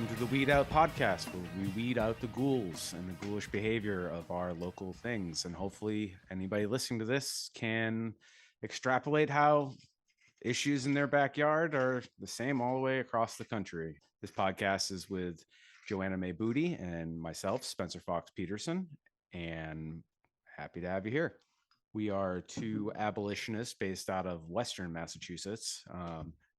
welcome to the Weed Out podcast, where we weed out the ghouls and the ghoulish behavior of our local things. And hopefully anybody listening to this can extrapolate how issues in their backyard are the same all the way across the country. This podcast is with Joanna May Booty and myself, Spencer Fox Peterson, and happy to have you here. We are two abolitionists based out of Western Massachusetts,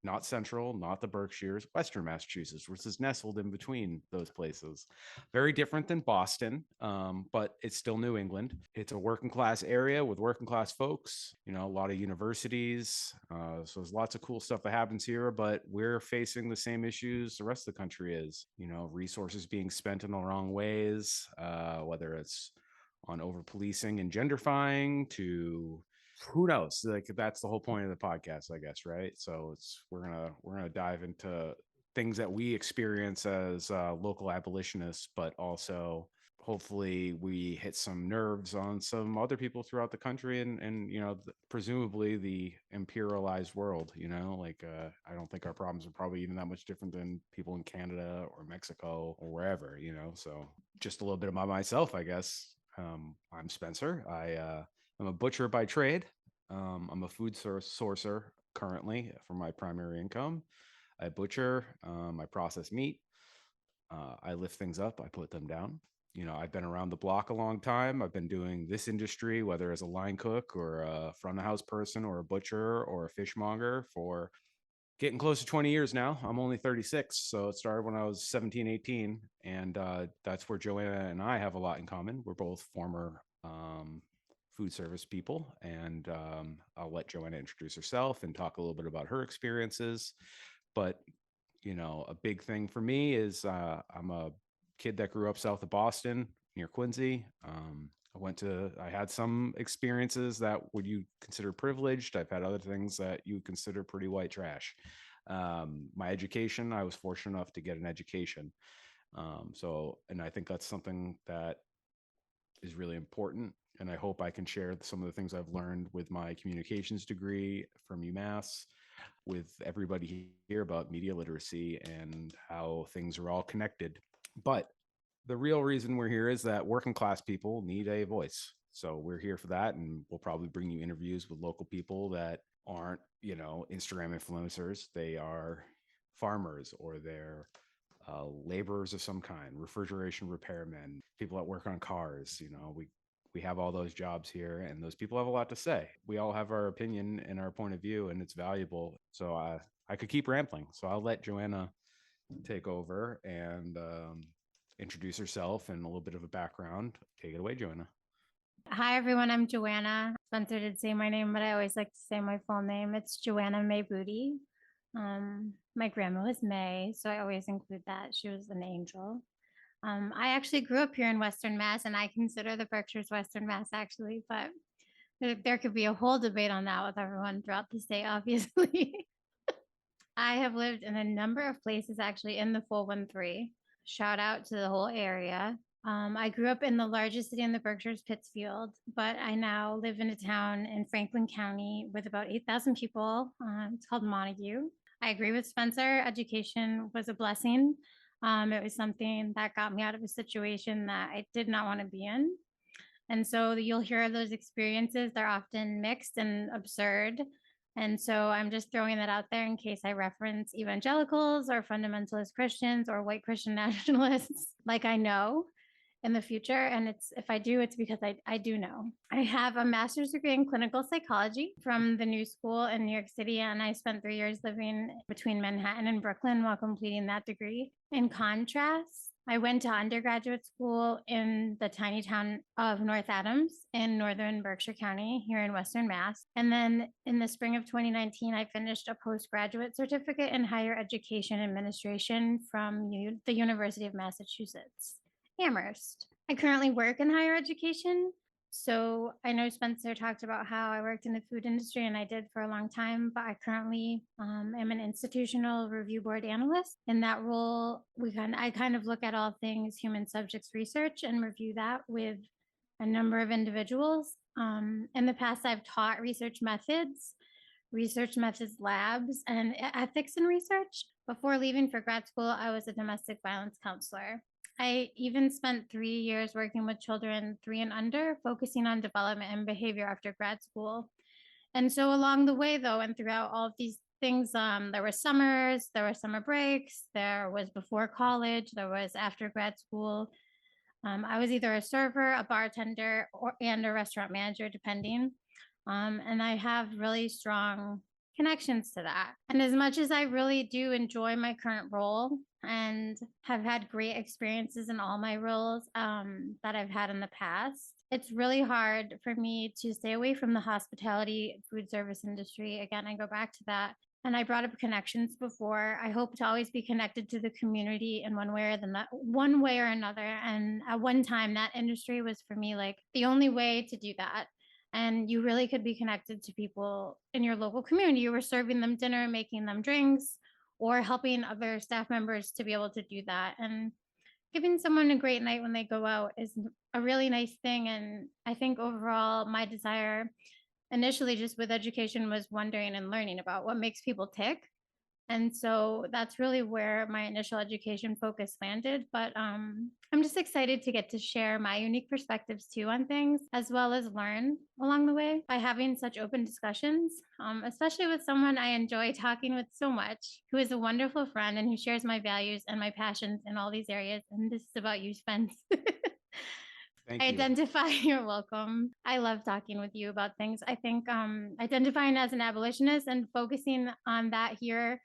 not Central, not the Berkshires, Western Massachusetts, which is nestled in between those places. Very different than Boston, but it's still New England. It's a working class area with working class folks, you know, a lot of universities. So there's lots of cool stuff that happens here, but we're facing the same issues the rest of the country is, you know, resources being spent in the wrong ways, whether it's on over policing and genderfying to who knows, like that's the whole point of the podcast, I guess, right? So we're gonna dive into things that we experience as local abolitionists, but also hopefully we hit some nerves on some other people throughout the country and you know, presumably the imperialized world, you know, like I don't think our problems are probably even that much different than people in Canada or Mexico or wherever, you know. So just a little bit about myself, I guess. I'm Spencer. I'm a butcher by trade. I'm a food sourcer currently for my primary income. I butcher, I process meat, I lift things up, I put them down. You know, I've been around the block a long time. I've been doing this industry, whether as a line cook or a front of house person or a butcher or a fishmonger, for getting close to 20 years now. I'm only 36, so it started when I was 17, 18, and that's where Joanna and I have a lot in common. We're both former food service people, and I'll let Joanna introduce herself and talk a little bit about her experiences. But you know, a big thing for me is I'm a kid that grew up south of Boston near Quincy. I had some experiences that would you consider privileged. I've had other things that you would consider pretty white trash. My education, I was fortunate enough to get an education. And I think that's something that is really important. And I hope I can share some of the things I've learned with my communications degree from UMass with everybody here about media literacy and how things are all connected. But the real reason we're here is that working class people need a voice. So we're here for that. And we'll probably bring you interviews with local people that aren't, you know, Instagram influencers. They are farmers or they're laborers of some kind, refrigeration repairmen, people that work on cars. You know, we have all those jobs here, and those people have a lot to say. We all have our opinion and our point of view, and it's valuable. So I could keep rambling. So I'll let Joanna take over and introduce herself and a little bit of a background. Take it away, Joanna. Hi, everyone. I'm Joanna. Spencer did say my name, but I always like to say my full name. It's Joanna May Booty. My grandma was May, so I always include that. She was an angel. I actually grew up here in Western Mass, and I consider the Berkshires Western Mass, actually, but there could be a whole debate on that with everyone throughout the state, obviously. I have lived in a number of places, actually, in the 413. Shout out to the whole area. I grew up in the largest city in the Berkshires, Pittsfield, but I now live in a town in Franklin County with about 8,000 people. It's called Montague. I agree with Spencer. Education was a blessing. It was something that got me out of a situation that I did not want to be in. And so you'll hear those experiences. They're often mixed and absurd. And so I'm just throwing that out there in case I reference evangelicals or fundamentalist Christians or white Christian nationalists, like I know in the future. And if I do, it's because I do know. I have a master's degree in clinical psychology from the New School in New York City, and I spent 3 years living between Manhattan and Brooklyn while completing that degree. In contrast, I went to undergraduate school in the tiny town of North Adams in northern Berkshire County here in Western Mass. And then in the spring of 2019, I finished a postgraduate certificate in higher education administration from the University of Massachusetts, Amherst. I currently work in higher education. So I know Spencer talked about how I worked in the food industry, and I did for a long time, but I currently am an institutional review board analyst. In that role, I kind of look at all things human subjects research and review that with a number of individuals. In the past, I've taught research methods labs, and ethics in research. Before leaving for grad school, I was a domestic violence counselor. I even spent 3 years working with children 3 and under, focusing on development and behavior after grad school. And so along the way, though, and throughout all of these things, there were summers, there were summer breaks, there was before college, there was after grad school. I was either a server, a bartender, or and a restaurant manager, depending. And I have really strong connections to that. And as much as I really do enjoy my current role and have had great experiences in all my roles that I've had in the past, it's really hard for me to stay away from the hospitality food service industry. Again, I go back to that, and I brought up connections before. I hope to always be connected to the community in one way or another. And at one time, that industry was for me like the only way to do that. And you really could be connected to people in your local community. You were serving them dinner, making them drinks, or helping other staff members to be able to do that. And giving someone a great night when they go out is a really nice thing. And I think overall, my desire initially just with education was wondering and learning about what makes people tick. And so that's really where my initial education focus landed. But I'm just excited to get to share my unique perspectives too on things, as well as learn along the way by having such open discussions, especially with someone I enjoy talking with so much, who is a wonderful friend and who shares my values and my passions in all these areas. And this is about you, Spence. Thank you. Identify, you're welcome. I love talking with you about things. I think identifying as an abolitionist and focusing on that here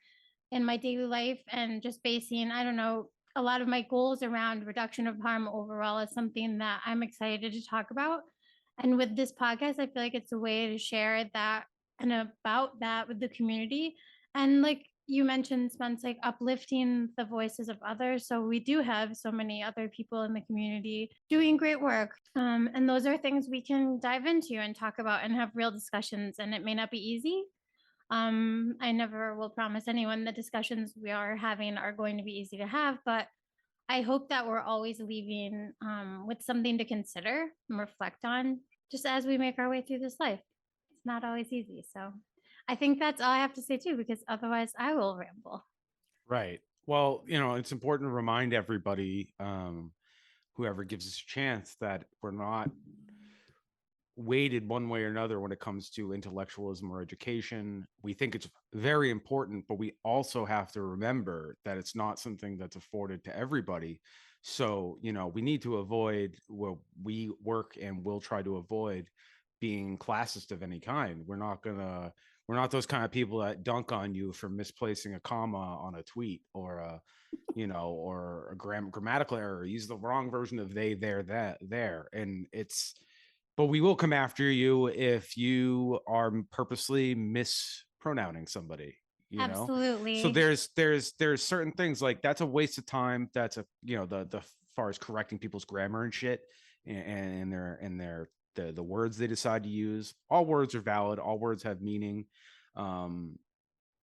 in my daily life and just basing, I don't know, a lot of my goals around reduction of harm overall is something that I'm excited to talk about. And with this podcast, I feel like it's a way to share that and about that with the community. And like you mentioned, Spence, like uplifting the voices of others. So we do have so many other people in the community doing great work. And those are things we can dive into and talk about and have real discussions. And it may not be easy, I never will promise anyone the discussions we are having are going to be easy to have, but I hope that we're always leaving with something to consider and reflect on just as we make our way through this life. It's not always easy. So I think that's all I have to say too, because otherwise I will ramble. Right. Well, it's important to remind everybody, whoever gives us a chance, that we're not weighted one way or another when it comes to intellectualism or education. We think it's very important, but we also have to remember that it's not something that's afforded to everybody. So, we need to avoid, well, we work and will try to avoid being classist of any kind. We're not those kind of people that dunk on you for misplacing a comma on a tweet, or or a grammatical error, use the wrong version of they, there, that, there. And but we will come after you if you are purposely mispronouncing somebody, so Absolutely. there's certain things like that's a waste of time. That's a, the far as correcting people's grammar and shit, and their the words they decide to use. All words are valid, all words have meaning.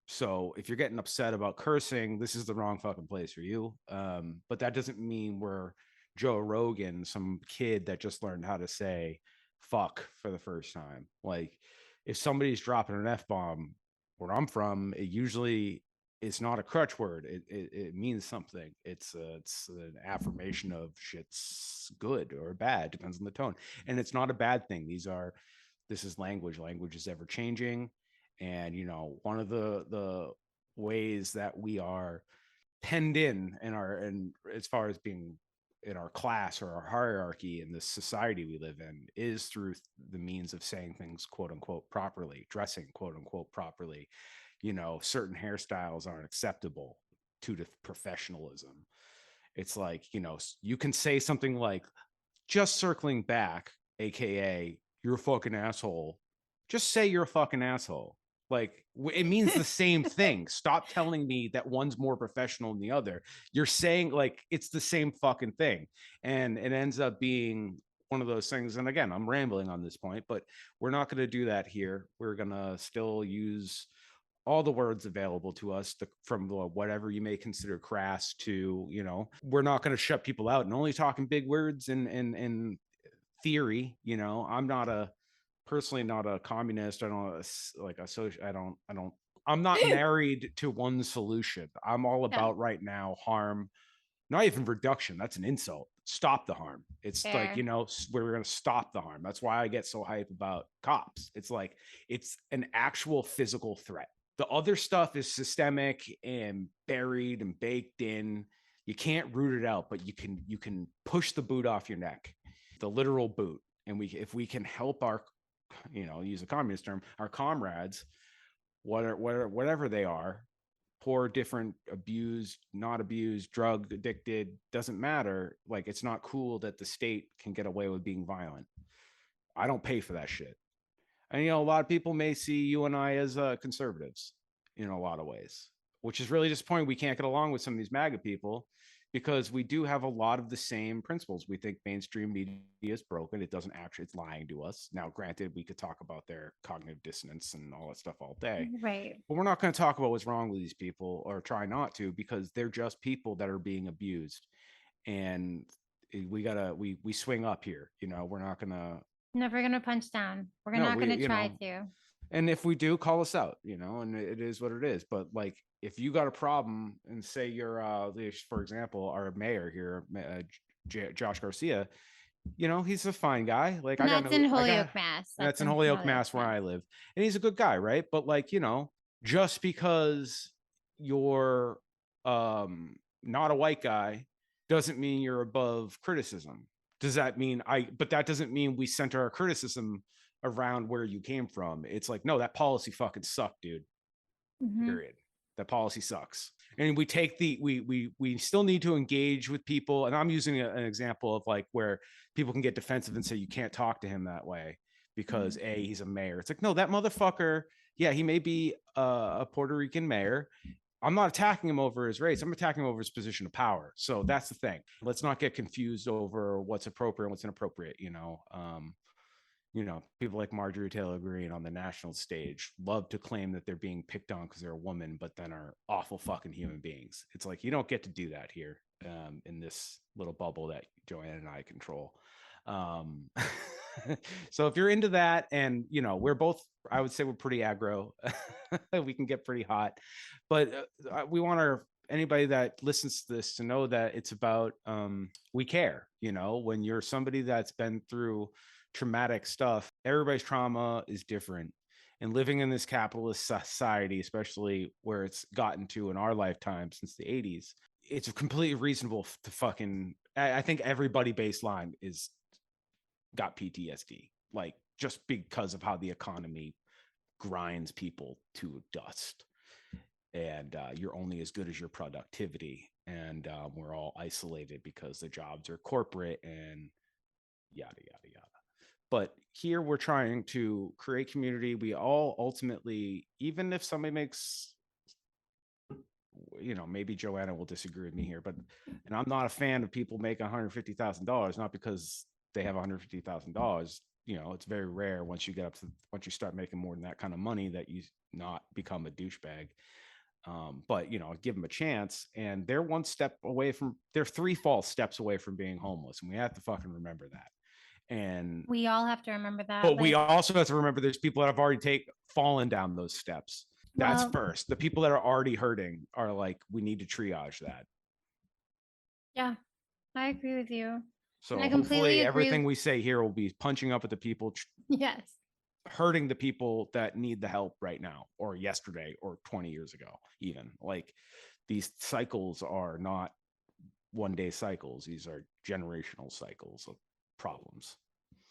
So if you're getting upset about cursing, this is the wrong fucking place for you. But that doesn't mean we're Joe Rogan, some kid that just learned how to say fuck for the first time. Like, if somebody's dropping an F-bomb where I'm from, it usually it's not a crutch word. It means something. It's an affirmation of shit's good or bad, depends on the tone. And it's not a bad thing. This is language. Language is ever changing. And one of the ways that we are penned in our, and as far as being in our class or our hierarchy in the society we live in, is through the means of saying things quote unquote properly, dressing quote unquote properly. Certain hairstyles aren't acceptable due to professionalism. It's like, you can say something like, just circling back, aka you're a fucking asshole. Just say you're a fucking asshole. Like, it means the same thing. Stop telling me that one's more professional than the other. You're saying, like, it's the same fucking thing. And it ends up being one of those things. And again, I'm rambling on this point, but we're not going to do that here. We're going to still use all the words available to us, from whatever you may consider crass to, we're not going to shut people out and only talking big words and theory. I'm not personally not a communist. I don't like a social. I don't I'm not married to one solution. I'm all Yeah, about right now harm, not even reduction. That's an insult. Stop the harm. It's like, fair. we're going to stop the harm. That's why I get so hype about cops. It's like, it's an actual physical threat. The other stuff is systemic and buried and baked in. You can't root it out, but you can push the boot off your neck, the literal boot. And if we can help our, use a communist term, our comrades, whatever they are, poor, different, abused, not abused, drug addicted, doesn't matter. Like, it's not cool that the state can get away with being violent. I don't pay for that shit. And a lot of people may see you and I as conservatives in a lot of ways, which is really disappointing. We can't get along with some of these MAGA people because we do have a lot of the same principles. We think mainstream media is broken. It doesn't actually, it's lying to us. Now, granted, we could talk about their cognitive dissonance and all that stuff all day, Right. but we're not going to talk about what's wrong with these people, or try not to, because they're just people that are being abused. And we swing up here. We're not gonna. Never gonna punch down. We're No, not we gonna try to. and if we do, call us out. And it is what it is. But like, if you got a problem, and say you're for example, our mayor here, Josh Garcia, he's a fine guy. Like, And that's in Holyoke, Mass. that's in Holyoke, Mass, where I live, and he's a good guy, right? But like, just because you're not a white guy doesn't mean you're above criticism. Does that mean but that doesn't mean we center our criticism around where you came from. It's like, no, that policy fucking sucked, dude. Mhm. Period. That policy sucks. And we take we still need to engage with people. And I'm using an example of like where people can get defensive and say you can't talk to him that way because he's a mayor. It's like, no, that motherfucker, yeah, he may be a Puerto Rican mayor. I'm not attacking him over his race. I'm attacking him over his position of power. So that's the thing. Let's not get confused over what's appropriate and what's inappropriate. People like Marjorie Taylor Greene on the national stage love to claim that they're being picked on because they're a woman, but then are awful fucking human beings. It's like, you don't get to do that here, in this little bubble that Joanne and I control. So if you're into that, and we're both, I would say we're pretty aggro. We can get pretty hot, but we want anybody that listens to this to know that it's about, we care. When you're somebody that's been through traumatic stuff, everybody's trauma is different. And living in this capitalist society, especially where it's gotten to in our lifetime since the 80s, it's completely reasonable to fucking, I think everybody baseline is got PTSD, like, just because of how the economy grinds people to dust. And you're only as good as your productivity. And we're all isolated because the jobs are corporate and yada, yada, yada. But here we're trying to create community. We all ultimately, even if somebody makes, maybe Joanna will disagree with me here, and I'm not a fan of people making $150,000, not because they have $150,000. It's very rare once you start making more than that kind of money that you not become a douchebag. But give them a chance, and they're 3 false steps away from being homeless, and we have to fucking remember that. And We all have to remember that. but we also have to remember there's people that have already fallen down those steps. That's Well, first. The people that are already hurting are like, we need to triage that. yeah, I agree with you. And So I completely hopefully agree. everything we say here will be punching up at the people, Yes. hurting the people that need the help right now, or yesterday, or 20 years ago, even. Like, these cycles are not one-day cycles. These are generational cycles of problems.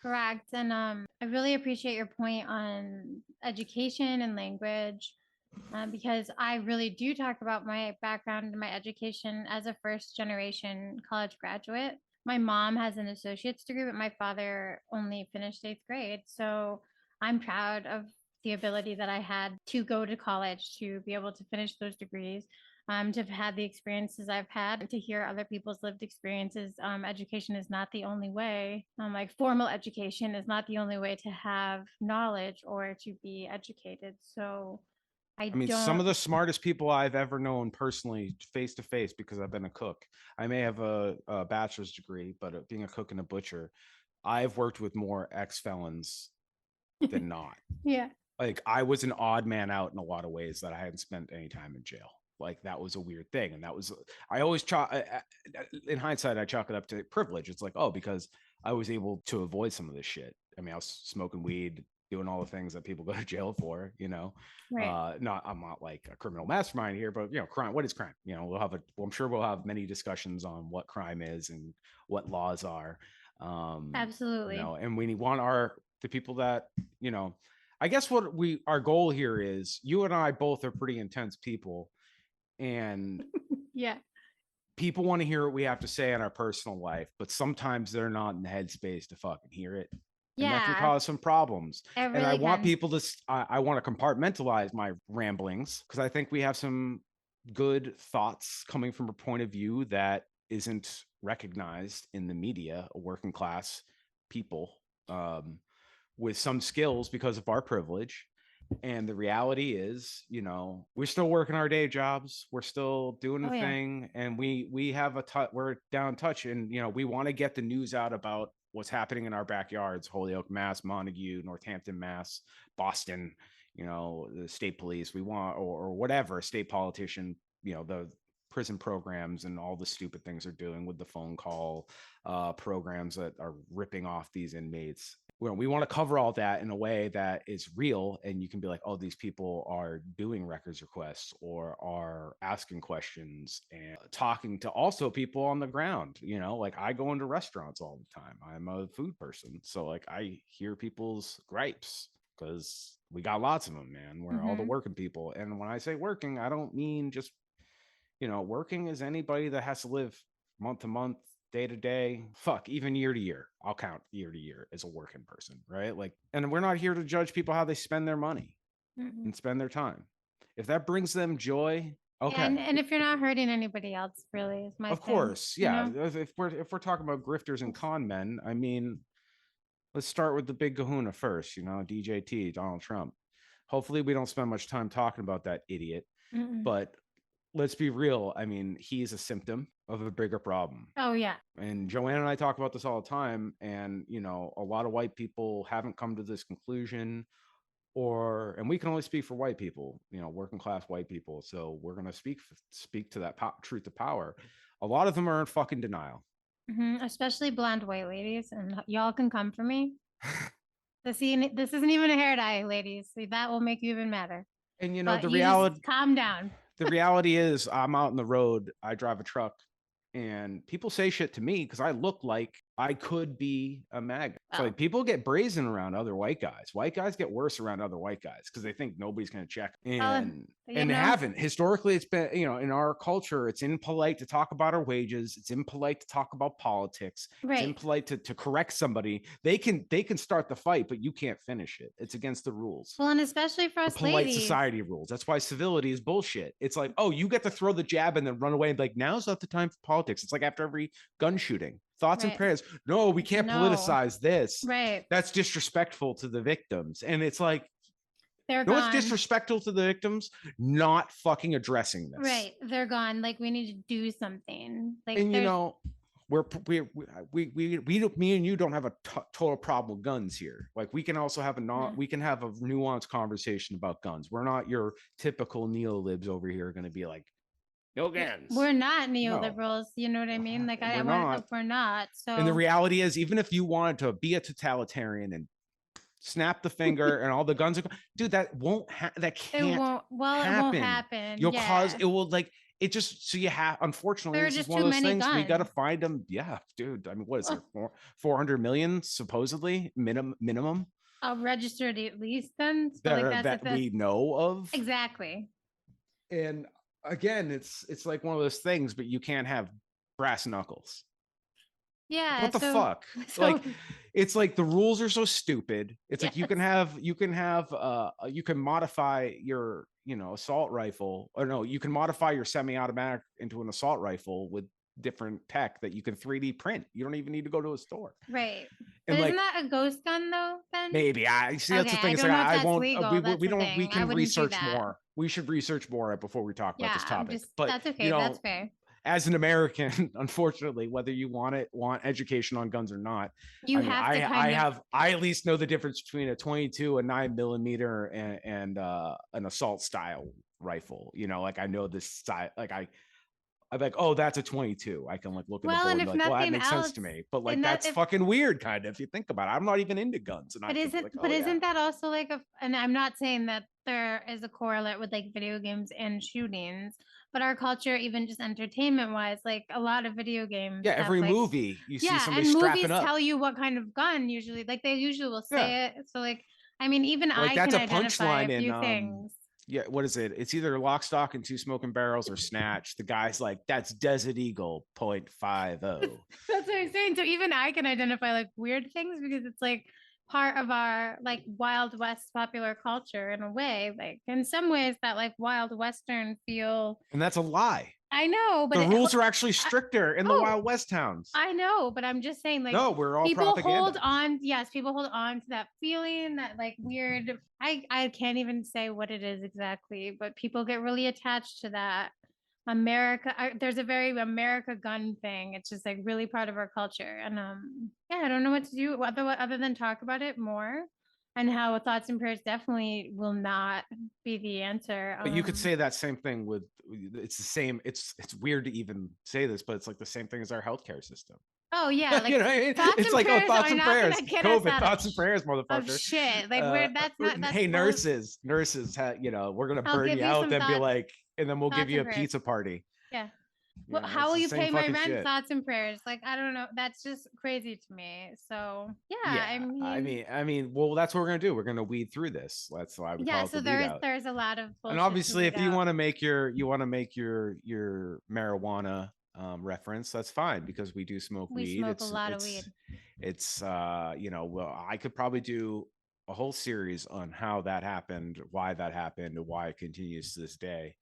Correct. And I really appreciate your point on education and language, because I really do talk about my background and my education as a first generation college graduate. My mom has an associate's degree, but my father only finished 8th grade. So I'm proud of the ability that I had to go to college to be able to finish those degrees, to have had the experiences I've had, to hear other people's lived experiences. Education is not the only way, like formal education is not the only way to have knowledge or to be educated. So I I mean, some of don't, the smartest people I've ever known personally, face to face, because I've been a cook. I may have a bachelor's degree, but being a cook and a butcher, I've worked with more ex felons than not. yeah, Like I was an odd man out in a lot of ways that I hadn't spent any time in jail. Like that was a weird thing, and that was I always chalk. In hindsight, I chalk it up to privilege. It's like, oh, because I was able to avoid some of this shit. I mean, I was smoking weed, doing all the things that people go to jail for. Right. Not I'm not like a criminal mastermind here, but crime. What is crime? I'm sure we'll have many discussions on what crime is and what laws are. Absolutely. And we want the people that you know I guess what our goal here is you and I both are pretty intense people, and Yeah. people want to hear what we have to say in our personal life, but sometimes they're not in the headspace to fucking hear it. And that can Yeah. cause some problems. It And I really want can. people to, I want to compartmentalize my ramblings because I think we have some good thoughts coming from a point of view that isn't recognized in the media, working class people with some skills because of our privilege. And the reality is, we're still working our day jobs, we're still doing the Oh yeah. thing, and we have we're down touch, and we want to get the news out about what's happening in our backyards: Holyoke, Mass, Montague, Northampton, Mass, Boston, the state police, we want, or whatever state politician, the prison programs and all the stupid things they're doing with the phone call programs that are ripping off these inmates. We want to cover all that in a way that is real, and you can be like, oh, these people are doing records requests or are asking questions and talking to also people on the ground. Like I go into restaurants all the time, I'm a food person, so like I hear people's gripes because we got lots of them, man. We're all the working people, and when I say working, I don't mean just working is anybody that has to live month to month, day to day, fuck, even year to year. I'll count year to year as a working person, right? Like, and we're not here to judge people how they spend their money and spend their time. If that brings them joy, Yeah, okay. and if you're not hurting anybody else, really, is my Of thing. course, yeah. If we're talking about grifters and con men, I mean, let's start with the big kahuna first, DJT, Donald Trump. Hopefully we don't spend much time talking about that idiot, but let's be real. I mean, he's a symptom of a bigger problem. Oh yeah. And Joanna and I talk about this all the time. And, a lot of white people haven't come to this conclusion, and we can only speak for white people, working class white people. So we're going to speak to that truth to power. A lot of them are in fucking denial. Especially blonde white ladies, and y'all can come for me. This isn't even a hair dye, ladies. So that will make you even madder. And, But the you just reality, calm down. the reality is I'm out on the road. I drive a truck, and people say shit to me because I look like I could be a MAGA. So like people get brazen around other white guys. White guys get worse around other white guys because they think nobody's going to check. And they haven't. Historically, it's been, in our culture, it's impolite to talk about our wages. It's impolite to talk about politics. Right. It's impolite to correct somebody. They can start the fight, but you can't finish it. It's against the rules. Well, and especially for us polite ladies. Society rules. That's why civility is bullshit. It's like, oh, you get to throw the jab and then run away and be like, now's not the time for politics. It's like after every gun shooting. Thoughts and prayers. No, we can't politicize this. Right. That's disrespectful to the victims. And it's like, they're gone. What's disrespectful to the victims? Not fucking addressing this. Right. They're gone. Like we need to do something. Like, and me and you don't have a total problem with guns here. Like we can also have we can have a nuanced conversation about guns. We're not your typical neolibs over here going to be like, no guns. We're not neoliberals. No. You know what I mean? Like we're not. So, and the reality is, even if you wanted to be a totalitarian and snap the finger and all the guns are, dude, that won't that can't it won't happen. You'll cause it will like it just so you have, unfortunately, this is one of those things guns. We got to find them. Yeah, dude. I mean, what is there? 400 million supposedly minimum registered at least guns that we know of. Exactly. And again, it's like one of those things, but you can't have brass knuckles. Yeah. What the fuck? Like, it's like the rules are so stupid. It's like you can modify your, assault rifle, or no, you can modify your semi-automatic into an assault rifle with different tech that you can 3D print. You don't even need to go to a store. Right. And but isn't that a ghost gun though, Ben? Maybe. I see. That's the thing. I won't. We can research more. We should research more before we talk about this topic. But that's okay. That's fair. as an American, unfortunately, whether you want education on guns or not, You I mean, have to I at least know the difference between a 22, a 9 millimeter, and an assault style rifle. You know, like I know this style, like I'm like, oh, that's a 22. I can like look at the well, bullet and and be if like, well, that nothing makes sense else, to me. But like, and that that's if fucking weird, kind of, if you think about it. I'm not even into guns, and I can be like, but oh yeah, isn't that also like and I'm not saying that there is a correlate with like video games and shootings, but our culture, even just entertainment wise, like a lot of video games yeah. have Every like, movie you see yeah, somebody and strapping movies up. tell you what kind of gun usually, like they usually will Yeah, say it. So like, I mean, even like I that's can a identify a punchline in few things. yeah, what is it? It's either Lock, Stock, and Two Smoking Barrels or Snatch. The guy's like, that's Desert Eagle .50. That's what I'm saying. So even I can identify like weird things because it's like part of our like Wild West popular culture in a way. Like in some ways that like Wild Western feel. And that's a lie. I know, but The it. rules are actually I, stricter in the oh, Wild West towns. I know, but I'm just saying like No, we're all people hold propaganda. on. Yes, people hold on to that feeling that like weird. I can't even say what it is exactly, but people get really attached to that America. There's a very America gun thing. It's just like really part of our culture, and yeah, I don't know what to do other than talk about it more, and how thoughts and prayers definitely will not be the answer. But you could say that same thing with it's the same. It's weird to even say this, but it's like the same thing as our healthcare system. Oh yeah, You like know what I mean? thoughts It's and like, oh, prayers thoughts are and not prayers, gonna get us COVID, out thoughts and prayers, of motherfucker. shit. Like we're that's not that's Hey, bull. nurses, you know, we're gonna I'll burn give you you out, some then be like, and then we'll give thoughts you and a prayers. pizza party. Yeah. You Well, know, how it's will the you same pay my fucking rent? shit. Thoughts and prayers. Like I don't know. That's just crazy to me. So yeah, I Yeah, mean, well, that's what we're gonna do. We're gonna weed through this. That's why we yeah. call it So the weed out. there's a lot of And bullshit to obviously, weed if you out. want to make your marijuana reference, that's fine because we do smoke We weed. smoke a lot of weed. It's you know, well, I could probably do a whole series on how that happened, why that happened, and why it continues to this day.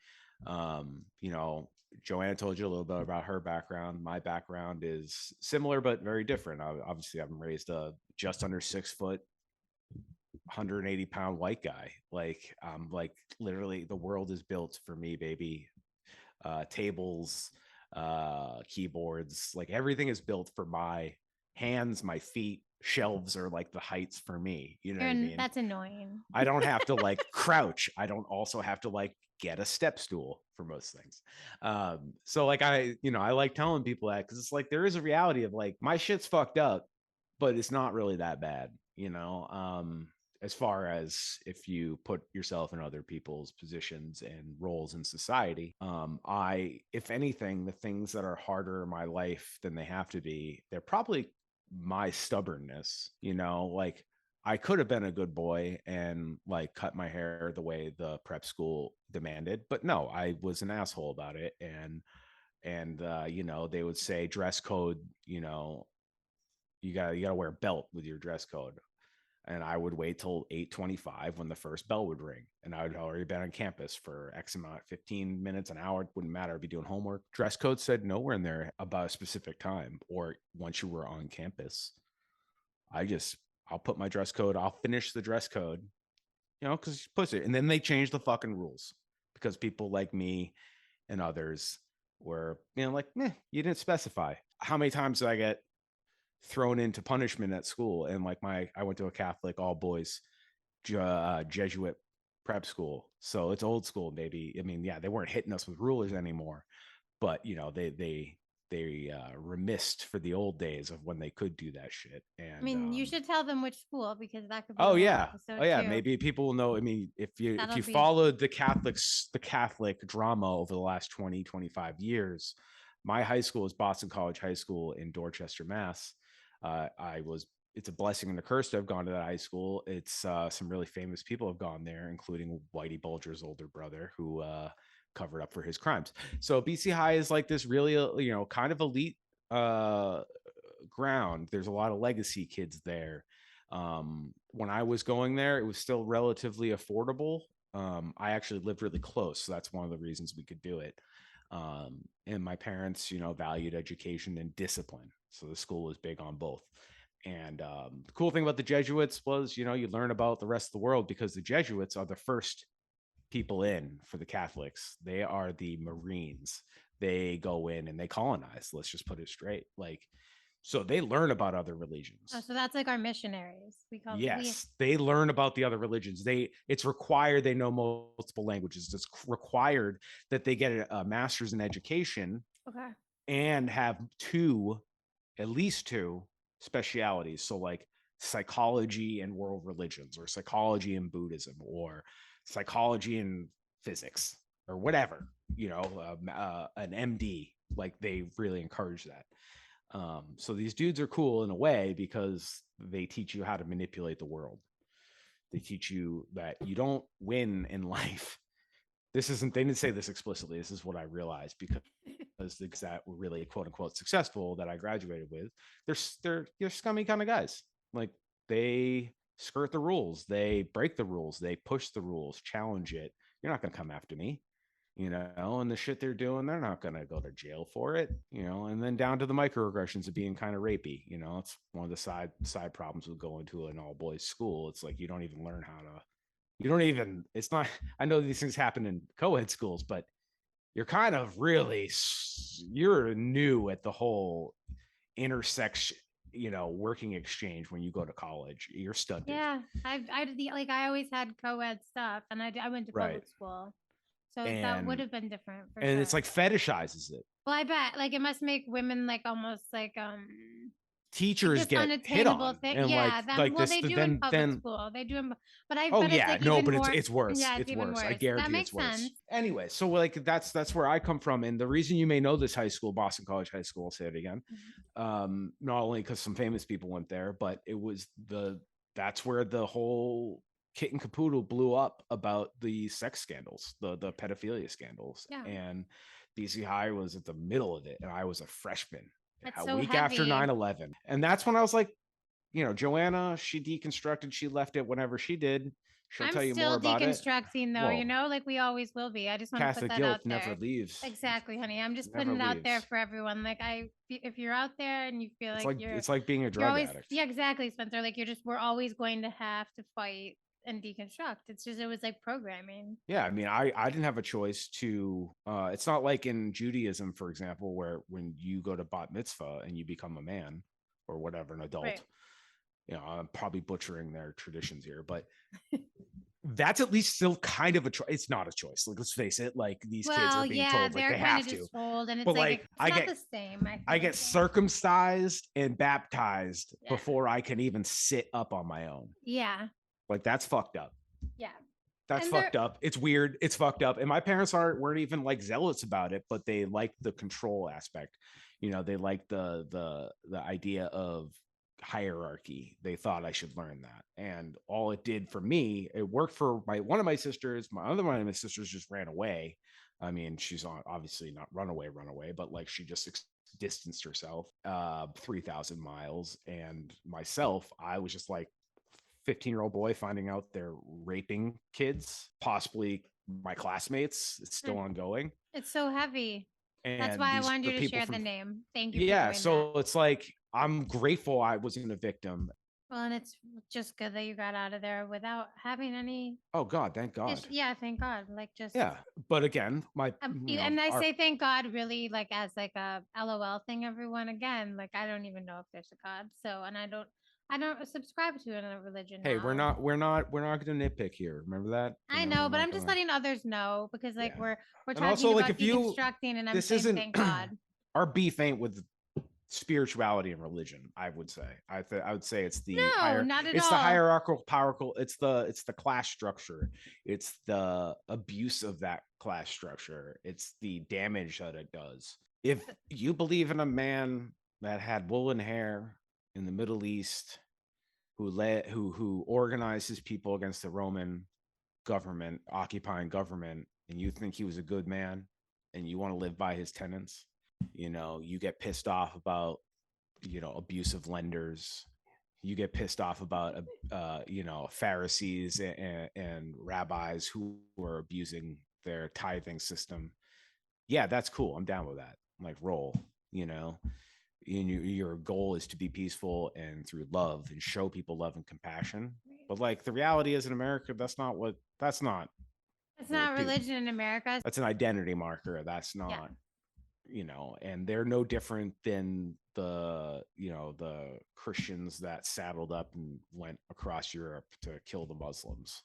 You know, Joanna told you a little bit about her background. My background is similar but very different. Obviously, I'm raised a just under 6 foot, 180-pound white guy. Like literally, the world is built for me, baby. Tables, keyboards, like everything is built for my hands, my feet. Shelves are like the heights for me. You know what I mean? That's annoying. I don't have to like crouch. I don't also have to like get a step stool for most things. So like I like telling people that because it's like there is a reality of like my shit's fucked up, but it's not really that bad, you know. As far as if you put yourself in other people's positions and roles in society, if anything, the things that are harder in my life than they have to be, they're probably my stubbornness, you know, like I could have been a good boy and like cut my hair the way the prep school demanded, but no, I was an asshole about it. And you know, they would say dress code, you know, you gotta wear a belt with your dress code. And I would wait till 8:25 when the first bell would ring. And I would already been on campus for X amount, 15 minutes, an hour, it wouldn't matter. I'd be doing homework. Dress code said nowhere in there about a specific time or once you were on campus. I'll put my dress code, I'll finish the dress code, you know, because pussy. And then they changed the fucking rules because people like me and others were, you know, like, you didn't specify. How many times did I get thrown into punishment at school? And like I went to a Catholic all boys Jesuit prep school. So it's old school, baby. I mean, yeah, they weren't hitting us with rulers anymore, but you know, they remissed for the old days of when they could do that shit. I And mean, you should tell them which school because that could be a oh whole yeah, episode oh yeah, too. maybe people will know. I mean, if That'll you be followed the Catholic drama over the last 20-25 years, my high school is Boston College High School in Dorchester, Mass. It's a blessing and a curse to have gone to that high school. It's some really famous people have gone there, including Whitey Bulger's older brother, who covered up for his crimes. So BC High is like this really, you know, kind of elite ground. There's a lot of legacy kids there. When I was going there, it was still relatively affordable. I actually lived really close, so that's one of the reasons we could do it. And my parents, you know, valued education and discipline, so the school was big on both. And the cool thing about the Jesuits was, you know, you learn about the rest of the world because the Jesuits are the first people in for the Catholics. They are the Marines. they go in and they colonize. Let's just put it straight. Like, so they learn about other religions. Oh, so that's like our missionaries. We call Yes, they learn about the other religions. It's required they know multiple languages. It's required that they get a master's in education okay. and have at least two specialities. So like psychology and world religions, or psychology and Buddhism, or psychology and physics, or whatever, an MD. Like, they really encourage that. So these dudes are cool in a way because they teach you how to manipulate the world. They teach you that you don't win in life. They didn't say this explicitly. This is what I realized because the guys that were really quote unquote successful that I graduated with, they're scummy kind of guys. Like, they skirt the rules, they break the rules, they push the rules, challenge it. You're not going to come after me, and the shit they're doing, they're not going to go to jail for it, and then down to the microaggressions of being kind of rapey. It's one of the side problems with going to an all boys school. It's like, you don't even learn how to, it's not, I know these things happen in co-ed schools, but you're kind of really, you're new at the whole intersection, working exchange when you go to college. You're stunted. Yeah, I always had co-ed stuff, and I went to public school, so that would have been different for and sure. it's like fetishizes it. Well, I bet like it must make women like almost like teachers get hit on and yeah, like well, this, they do in public school. They do in, but I bet it's like no, even but more. it's worse. Yeah, it's even worse. worse. I guarantee that makes it's worse. Sense. Anyway, so like that's where I come from, and the reason you may know this high school, Boston College High School, I'll say it again, not only because some famous people went there, but it was that's where the whole kit and caboodle blew up about the sex scandals, the pedophilia scandals. Yeah. And BC High was at the middle of it, and I was a freshman. That's a week after 9/11, and that's when I was like, Joanna, she deconstructed, she left it whenever she did. She'll tell you more about it. I'm still deconstructing though, like we always will be. I just want to put that guilt out there. Never leaves. Exactly, honey. I'm just putting it out there for everyone. Like if you're out there and you feel it's like being a drug addict. Yeah, exactly, Spencer. Like we're always going to have to fight and deconstruct. It was like programming. Yeah, I mean, I didn't have a choice to. It's not like in Judaism, for example, where when you go to bat mitzvah and you become a man or whatever, an adult. Right. I'm probably butchering their traditions here, but that's at least still kind of a choice. It's not a choice. Like, let's face it. Like, these kids are being told like they have to. Told, and it's but like it's not the same. I get circumcised and baptized before I can even sit up on my own. Yeah. Like, that's fucked up. Yeah. That's fucked up. It's weird. It's fucked up. And my parents weren't even like zealots about it, but they liked the control aspect. They liked the idea of hierarchy. They thought I should learn that, and all it did for me, it worked for one of my sisters. One of my sisters just ran away. I mean, she's obviously not run away, but like she just distanced herself 3,000 miles. And myself, I was just like 15-year-old boy finding out they're raping kids, possibly my classmates. It's still ongoing. It's so heavy. And that's why I wanted you to share the name. Thank you. Yeah, so it's like, I'm grateful I wasn't a victim. Well, and it's just good that you got out of there without having any. Oh God, thank God. Yeah, thank God. Like just. Yeah, but again, and I say thank God, really, like as like a LOL thing. Everyone, again, like I don't even know if there's a God. So, and I don't subscribe to a religion. Hey, we're not going to nitpick here. Remember that? I know, but I'm just letting others know because like we're talking also, about deconstructing, and I'm saying thank God. Our beef ain't with spirituality and religion. I would say I would say it's the not at it's all. the hierarchical, powerful. It's the class structure. It's the abuse of that class structure. It's the damage that it does. If you believe in a man that had woolen hair in the Middle East, who organized his people against the Roman government, occupying government, and you think he was a good man and you want to live by his tenets, you get pissed off about, abusive lenders. You get pissed off about, Pharisees and rabbis who were abusing their tithing system. Yeah, that's cool. I'm down with that. Like, roll, your goal is to be peaceful and through love and show people love and compassion. But like, the reality is in America, that's not religion in America. That's an identity marker. That's not. and they're no different than the Christians that saddled up and went across Europe to kill the Muslims.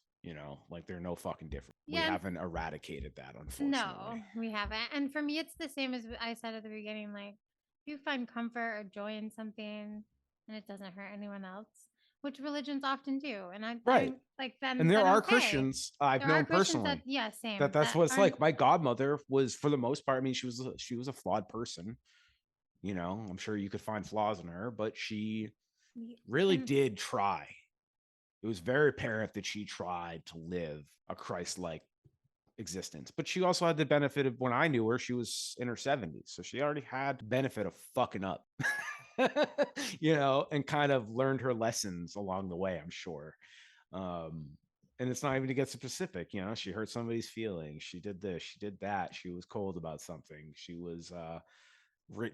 Like they're no fucking different. We Yeah, haven't eradicated that, unfortunately. no, we haven't. And for me, it's the same as I said at the beginning. Like, if you find comfort or joy in something, and it doesn't hurt anyone else, which religions often do, and Right. I'm like, And there then are okay. Christians I've There are known Christians that, personally yeah, that same, that's that what it's aren't. like. My godmother was, for the most part, I mean, she was a flawed person. I'm sure you could find flaws in her, but she really And did try. It was very apparent that she tried to live a Christ-like existence. But she also had the benefit of, when I knew her, she was in her 70s. So she already had the benefit of fucking up, and kind of learned her lessons along the way, I'm sure. Um, and it's not even to get specific, she hurt somebody's feelings. She did this, she did that. She was cold about something. She was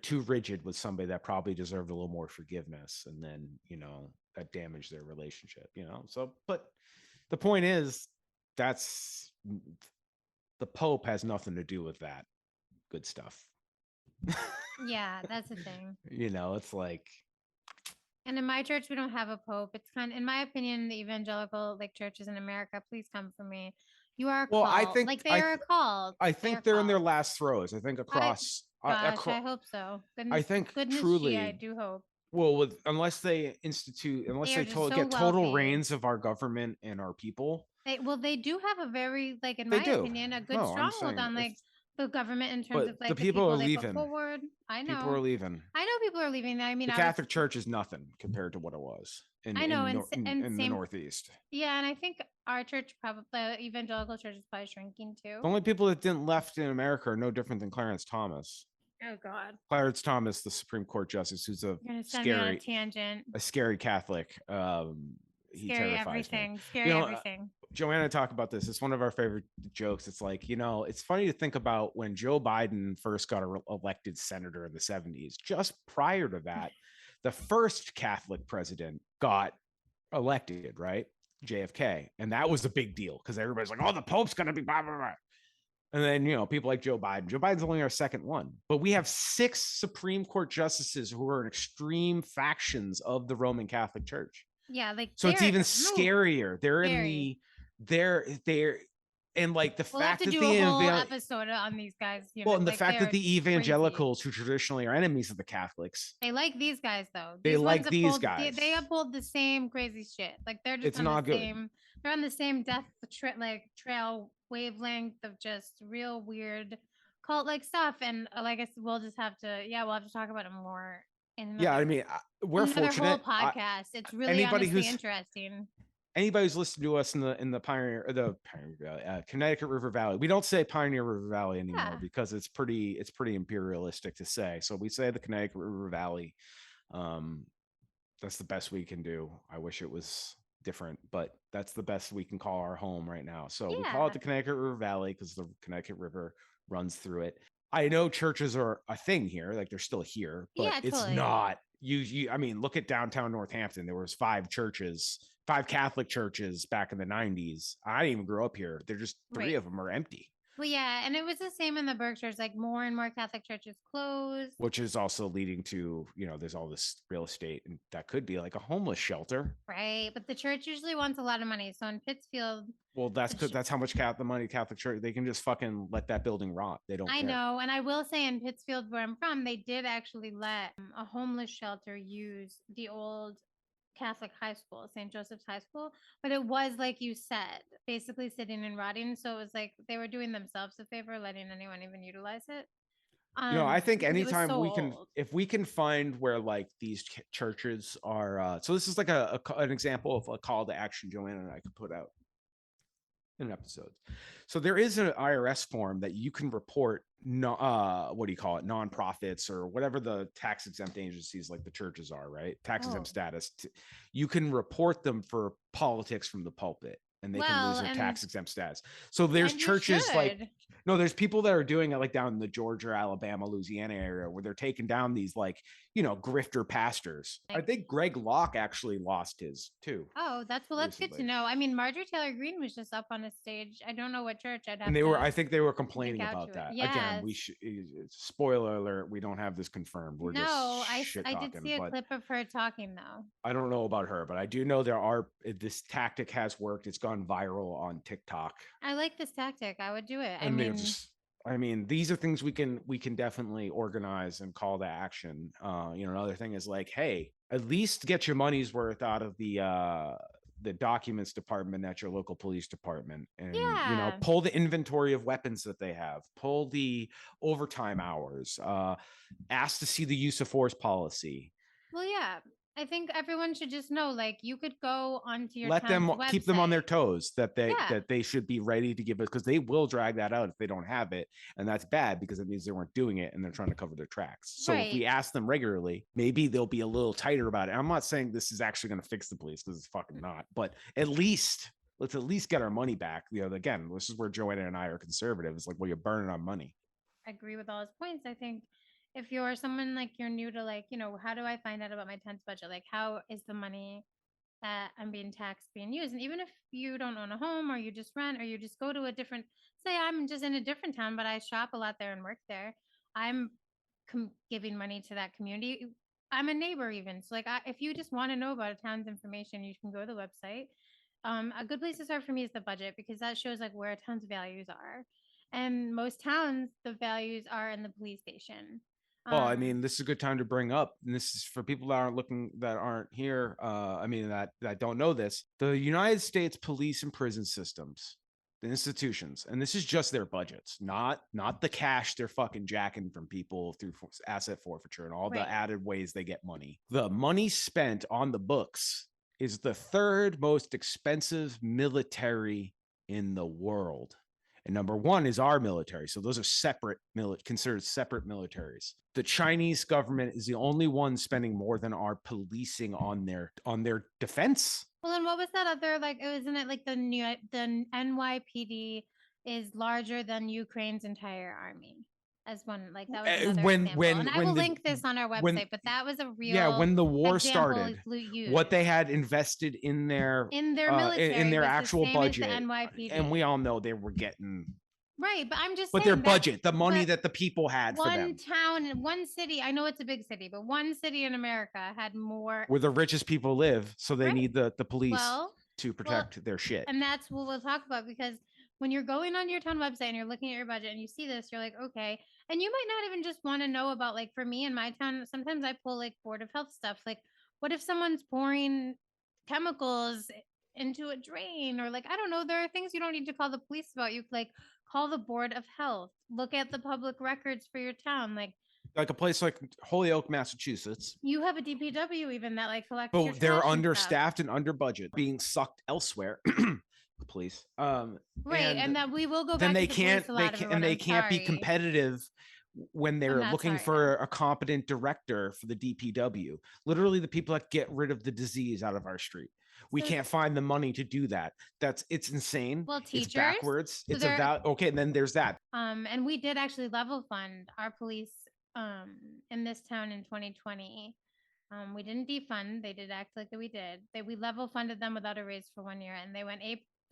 too rigid with somebody that probably deserved a little more forgiveness. And then, that damaged their relationship, So, but the point is, that's the Pope has nothing to do with that good stuff. yeah, that's the thing. It's like, And in my church, we don't have a pope. It's kind of, in my opinion, the evangelical like churches in America. Please come for me. You are well, called, like they are called. I They are think they're in their called. last throes. I think I across, gosh, I hope so. I Goodness, think goodness, gee, I truly, do hope. well, unless They are they just so get total wealthy. reins of our government and our people. They do have a very, like, in They my do. opinion, a good No, I'm stronghold saying, on if like the government in terms but of the like the people are people they put leaving. forward. People are leaving. I know people are leaving. I mean, The Catholic Church is nothing compared to what it was in I know, in the same, Northeast. yeah, and I think our church probably, the evangelical church is probably shrinking too. The only people that didn't left in America are no different than Clarence Thomas. Oh God, Clarence Thomas, the Supreme Court justice, who's you're gonna send me on a tangent. a scary Catholic. He Scary terrifies me. everything. Scary everything. Joanna talked about this. It's one of our favorite jokes. It's like, it's funny to think about when Joe Biden first got elected senator in the 70s. Just prior to that, the first Catholic president got elected, right? JFK. And that was a big deal because everybody's like, oh, the Pope's going to be blah, blah, blah. And then, people like Joe Biden. Joe Biden's only our second one. But we have 6 Supreme Court justices who are in extreme factions of the Roman Catholic Church. Yeah, like So it's even scarier. They're scary. they're and like the We'll have fact to that do a whole episode on these guys. well, and the like fact that the evangelicals, crazy. who traditionally are enemies of the Catholics, They like these guys though. they These ones like these uphold, guys. they uphold the same crazy shit. Like they're just It's on not the good. same. They're on the same trail wavelength of just real weird cult like stuff. And like I said, we'll just have to. Yeah, we'll have to talk about it more in another. Yeah, I mean, we're another fortunate. whole podcast. It's really Anybody honestly who's interesting. Anybody who's listened to us in the Connecticut River Valley. We don't say Pioneer River Valley anymore because it's pretty imperialistic to say. So we say the Connecticut River Valley. That's the best we can do. I wish it was different, but that's the best we can call our home right now. So we call it the Connecticut River Valley because the Connecticut River runs through it. I know churches are a thing here, like they're still here, but it's not. I mean, look at downtown Northampton. There was 5 Catholic churches back in the 90s. I didn't even grow up here. They're just 3 of them are empty. Well, yeah, and it was the same in the Berkshires. Like more and more Catholic churches closed, which is also leading to, there's all this real estate, and that could be like a homeless shelter, right? But the church usually wants a lot of money. So in Pittsfield, well, that's how much the money Catholic Church, they can just fucking let that building rot. They don't. I know, and I will say in Pittsfield, where I'm from, they did actually let a homeless shelter use the old Catholic high school, St. Joseph's High School, but it was like you said, basically sitting and rotting. So it was like they were doing themselves a favor, letting anyone even utilize it. I think anytime if we can find where like these churches are, so this is like an example of a call to action Joanna and I could put out in episodes. So there is an IRS form that you can report, what do you call it, nonprofits or whatever the tax exempt agencies like the churches are, right? Tax exempt status. You can report them for politics from the pulpit. and they can lose Well, their and tax exempt status. So there's you churches like, should. no, there's people that are doing it like down in the Georgia, Alabama, Louisiana area where they're taking down these like, grifter pastors. I Like, think Greg Locke actually lost his too oh, that's good to recently. know. I mean, Marjorie Taylor Greene was just up on a stage. I don't know what church. I'd And have they were, to I think they were link complaining out about to it. that. Again, Yes. we should, spoiler alert, we don't have this confirmed. We're just No, shit I did talking, see a but clip of her talking though. I don't know about her, but I do know this tactic has worked. It's gone viral on TikTok. I like this tactic. I would do it. I And they're mean, just, I mean, these are things we can definitely organize and call to action. Another thing is like, hey, at least get your money's worth out of the documents department at your local police department, and yeah. pull the inventory of weapons that they have, pull the overtime hours, ask to see the use of force policy. Well, yeah. I think everyone should just know, like, you could go onto your Let them town's keep them on their website. toes that they Yeah. that they should be ready to give it, because they will drag that out if they don't have it, and that's bad because it means they weren't doing it and they're trying to cover their tracks. So if we Right. ask them regularly, maybe they'll be a little tighter about it. I'm not saying this is actually going to fix the police, because it's fucking not, but let's at least get our money back. Again, this is where Joanna and I are conservative. It's like, well, you're burning our money. I agree with all his points. I think if you're someone like you're new to, like, how do I find out about my 10th budget? Like, how is the money that I'm being taxed being used? And even if you don't own a home, or you just rent, or you just go to a different, say I'm just in a different town, but I shop a lot there and work there, I'm giving money to that community. I'm a neighbor even. So like, if you just want to know about a town's information, you can go to the website. A good place to start for me is the budget, because that shows like where a town's values are. And most towns, the values are in the police station. Well, I mean, this is a good time to bring up, and this is for people that aren't here. I mean, that don't know this. The United States police and prison systems, the institutions, and this is just their budgets, not the cash they're fucking jacking from people through asset forfeiture and all the Right. added ways they get money. The money spent on the books is the third most expensive military in the world. And number one is our military. So those are considered separate militaries. The Chinese government is the only one spending more than our policing on their defense. Well, then what was that other, like, isn't it like the NYPD is larger than Ukraine's entire army? As one, like, that was another example. And I will link this on our website, but that was a real when the war example started, used. what they had invested in their military in their was the actual same as budget, the NYPD. and we all know they were getting Right, but I'm just but saying their budget, the money but that the people had for them, one town and one city, I know it's a big city, but one city in America had more. where the richest people live, so they Right. need the police Well, to protect their shit. and that's what we'll talk about, because when you're going on your town website and you're looking at your budget and you see this, you're like, okay. And you might not even just want to know about, like, for me in my town, sometimes I pull like Board of Health stuff. Like, what if someone's pouring chemicals into a drain, or like, I don't know, there are things you don't need to call the police about. You like call the Board of Health, look at the public records for your town. Like a place like Holyoke, Massachusetts, you have a DPW even that like collects your but they're trash and stuff. understaffed and under budget, being sucked elsewhere. Police, right, and that we will go then back they to can't police a lot, everyone, they I'm can't be sorry. competitive when they're not looking sorry, for a competent director for the DPW. Literally the people that get rid of the disease out of our street. We So- can't find the money to do that. It's insane. Well, It's teachers, backwards. so It's about okay, and then there's that. and we did actually level fund our police in this town in 2020. We didn't defund. They did act like that we did. We level funded them without a raise for 1 year, and they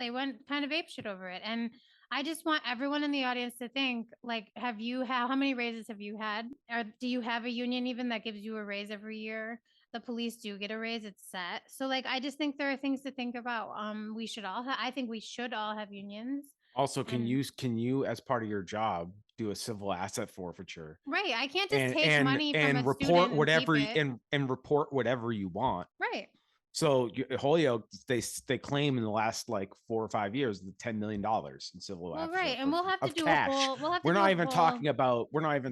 went kind of apeshit over it. And I just want everyone in the audience to think, like, how many raises have you had? Or do you have a union even that gives you a raise every year? The police do get a raise, it's set. So like, I just think there are things to think about. I think we should all have unions. Also, can you as part of your job do a civil asset forfeiture? Right. I can't just take and money from a report student whatever and keep it. and report whatever you want. Right. So Holyoke, they claim in the last like 4 or 5 years the $10 million in civil. Well, right, and we'll have to do cash. a whole. We'll have to. We're do not a even whole,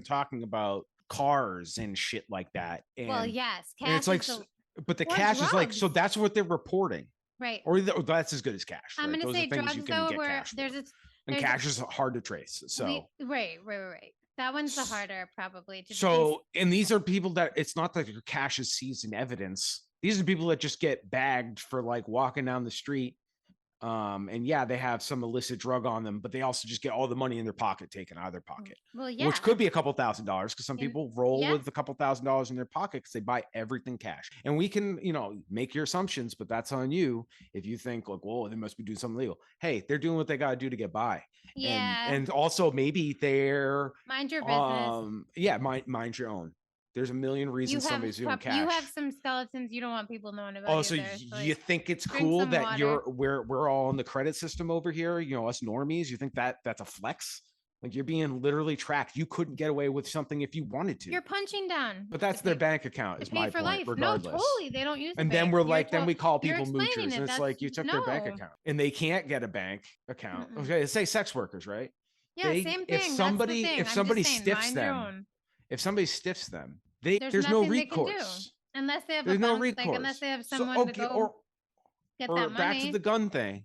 talking about cars and shit like that. And, well, yes, and it's like, but the cash is like, so that's what they're reporting, right? Or that's as good as cash. I'm right? going to say drugs though, where and cash is hard to trace. So right. That one's the harder probably. And these are people that it's not that your cash is seized in evidence. These are people that just get bagged for like walking down the street And yeah, they have some illicit drug on them, but they also just get all the money in their pocket taken out of their pocket, Well, yeah. which could be a couple $1,000s because some And- people roll yeah. with a couple $1,000s in their pocket because they buy everything cash. And we can, make your assumptions, but that's on you. If you think like, well, they must be doing something legal. Hey, they're doing what they got to do to get by. Yeah. And also maybe they're mind your business. Yeah, mind your own. There's a million reasons somebody's doing cash. You have some skeletons you don't want people knowing about. Oh, so you think it's cool that we're all in the credit system over here? Us normies. You think that's a flex? Like you're being literally tracked. You couldn't get away with something if you wanted to. You're punching down. But that's their bank account. Is my point. Life. Regardless. No, totally. They don't use. And then we're like, then we call people moochers, and it's like you took their bank account, and they can't get a bank account. Okay, say sex workers, right? Yeah, same thing. If somebody stiffs them, there's no recourse. Unless they have unless they have someone to go get that money. Back to the gun thing.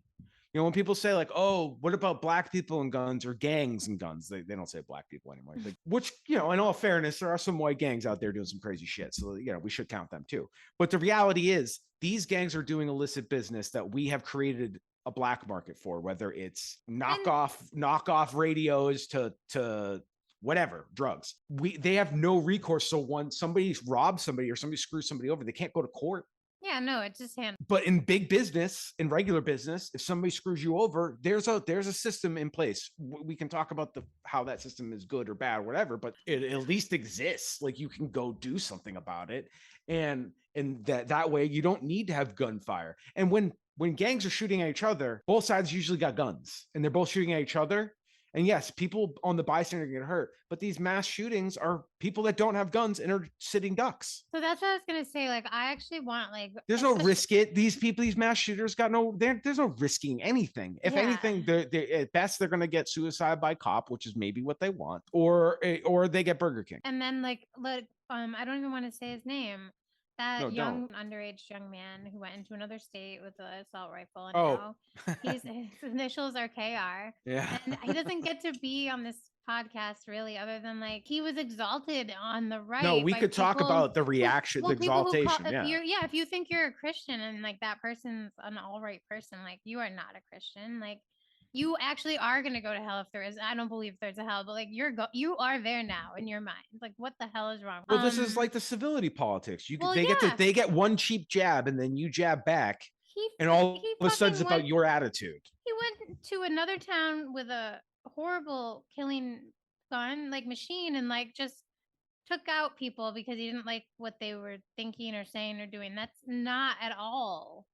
When people say like, oh, what about black people and guns or gangs and guns? They don't say black people anymore. Like, which, in all fairness, there are some white gangs out there doing some crazy shit. So, we should count them too. But the reality is these gangs are doing illicit business that we have created a black market for, whether it's knockoff radios to whatever drugs. They have no recourse. So once somebody robs somebody or somebody screws somebody over, they can't go to court. Yeah, no, it's just hand. But in big business, in regular business, if somebody screws you over, there's a system in place. We can talk about how that system is good or bad or whatever, but it at least exists. Like you can go do something about it, and that way you don't need to have gunfire. And when gangs are shooting at each other, both sides usually got guns, and they're both shooting at each other. And yes, people on the bystander get hurt, but these mass shootings are people that don't have guns and are sitting ducks. So that's what I was gonna say. Like, I actually want there's no risk it. These mass shooters got there's no risking anything. If anything, they're at best they're gonna get suicide by cop, which is maybe what they want, or they get Burger King. And then I don't even want to say his name. That underage young man who went into another state with an assault rifle, and now his initials are KR. Yeah, and he doesn't get to be on this podcast really, other than he was exalted on the right. No, we could talk about the reaction, the exaltation. If you think you're a Christian and that person's an all right person, you are not a Christian. You actually are going to go to hell if there is. I don't believe there's a hell, but you are there now in your mind. What the hell is wrong? Well, this is like the civility politics. They get one cheap jab and then you jab back, and all of a sudden it's about your attitude. He went to another town with a horrible killing gun machine and just took out people because he didn't like what they were thinking or saying or doing. That's not at all.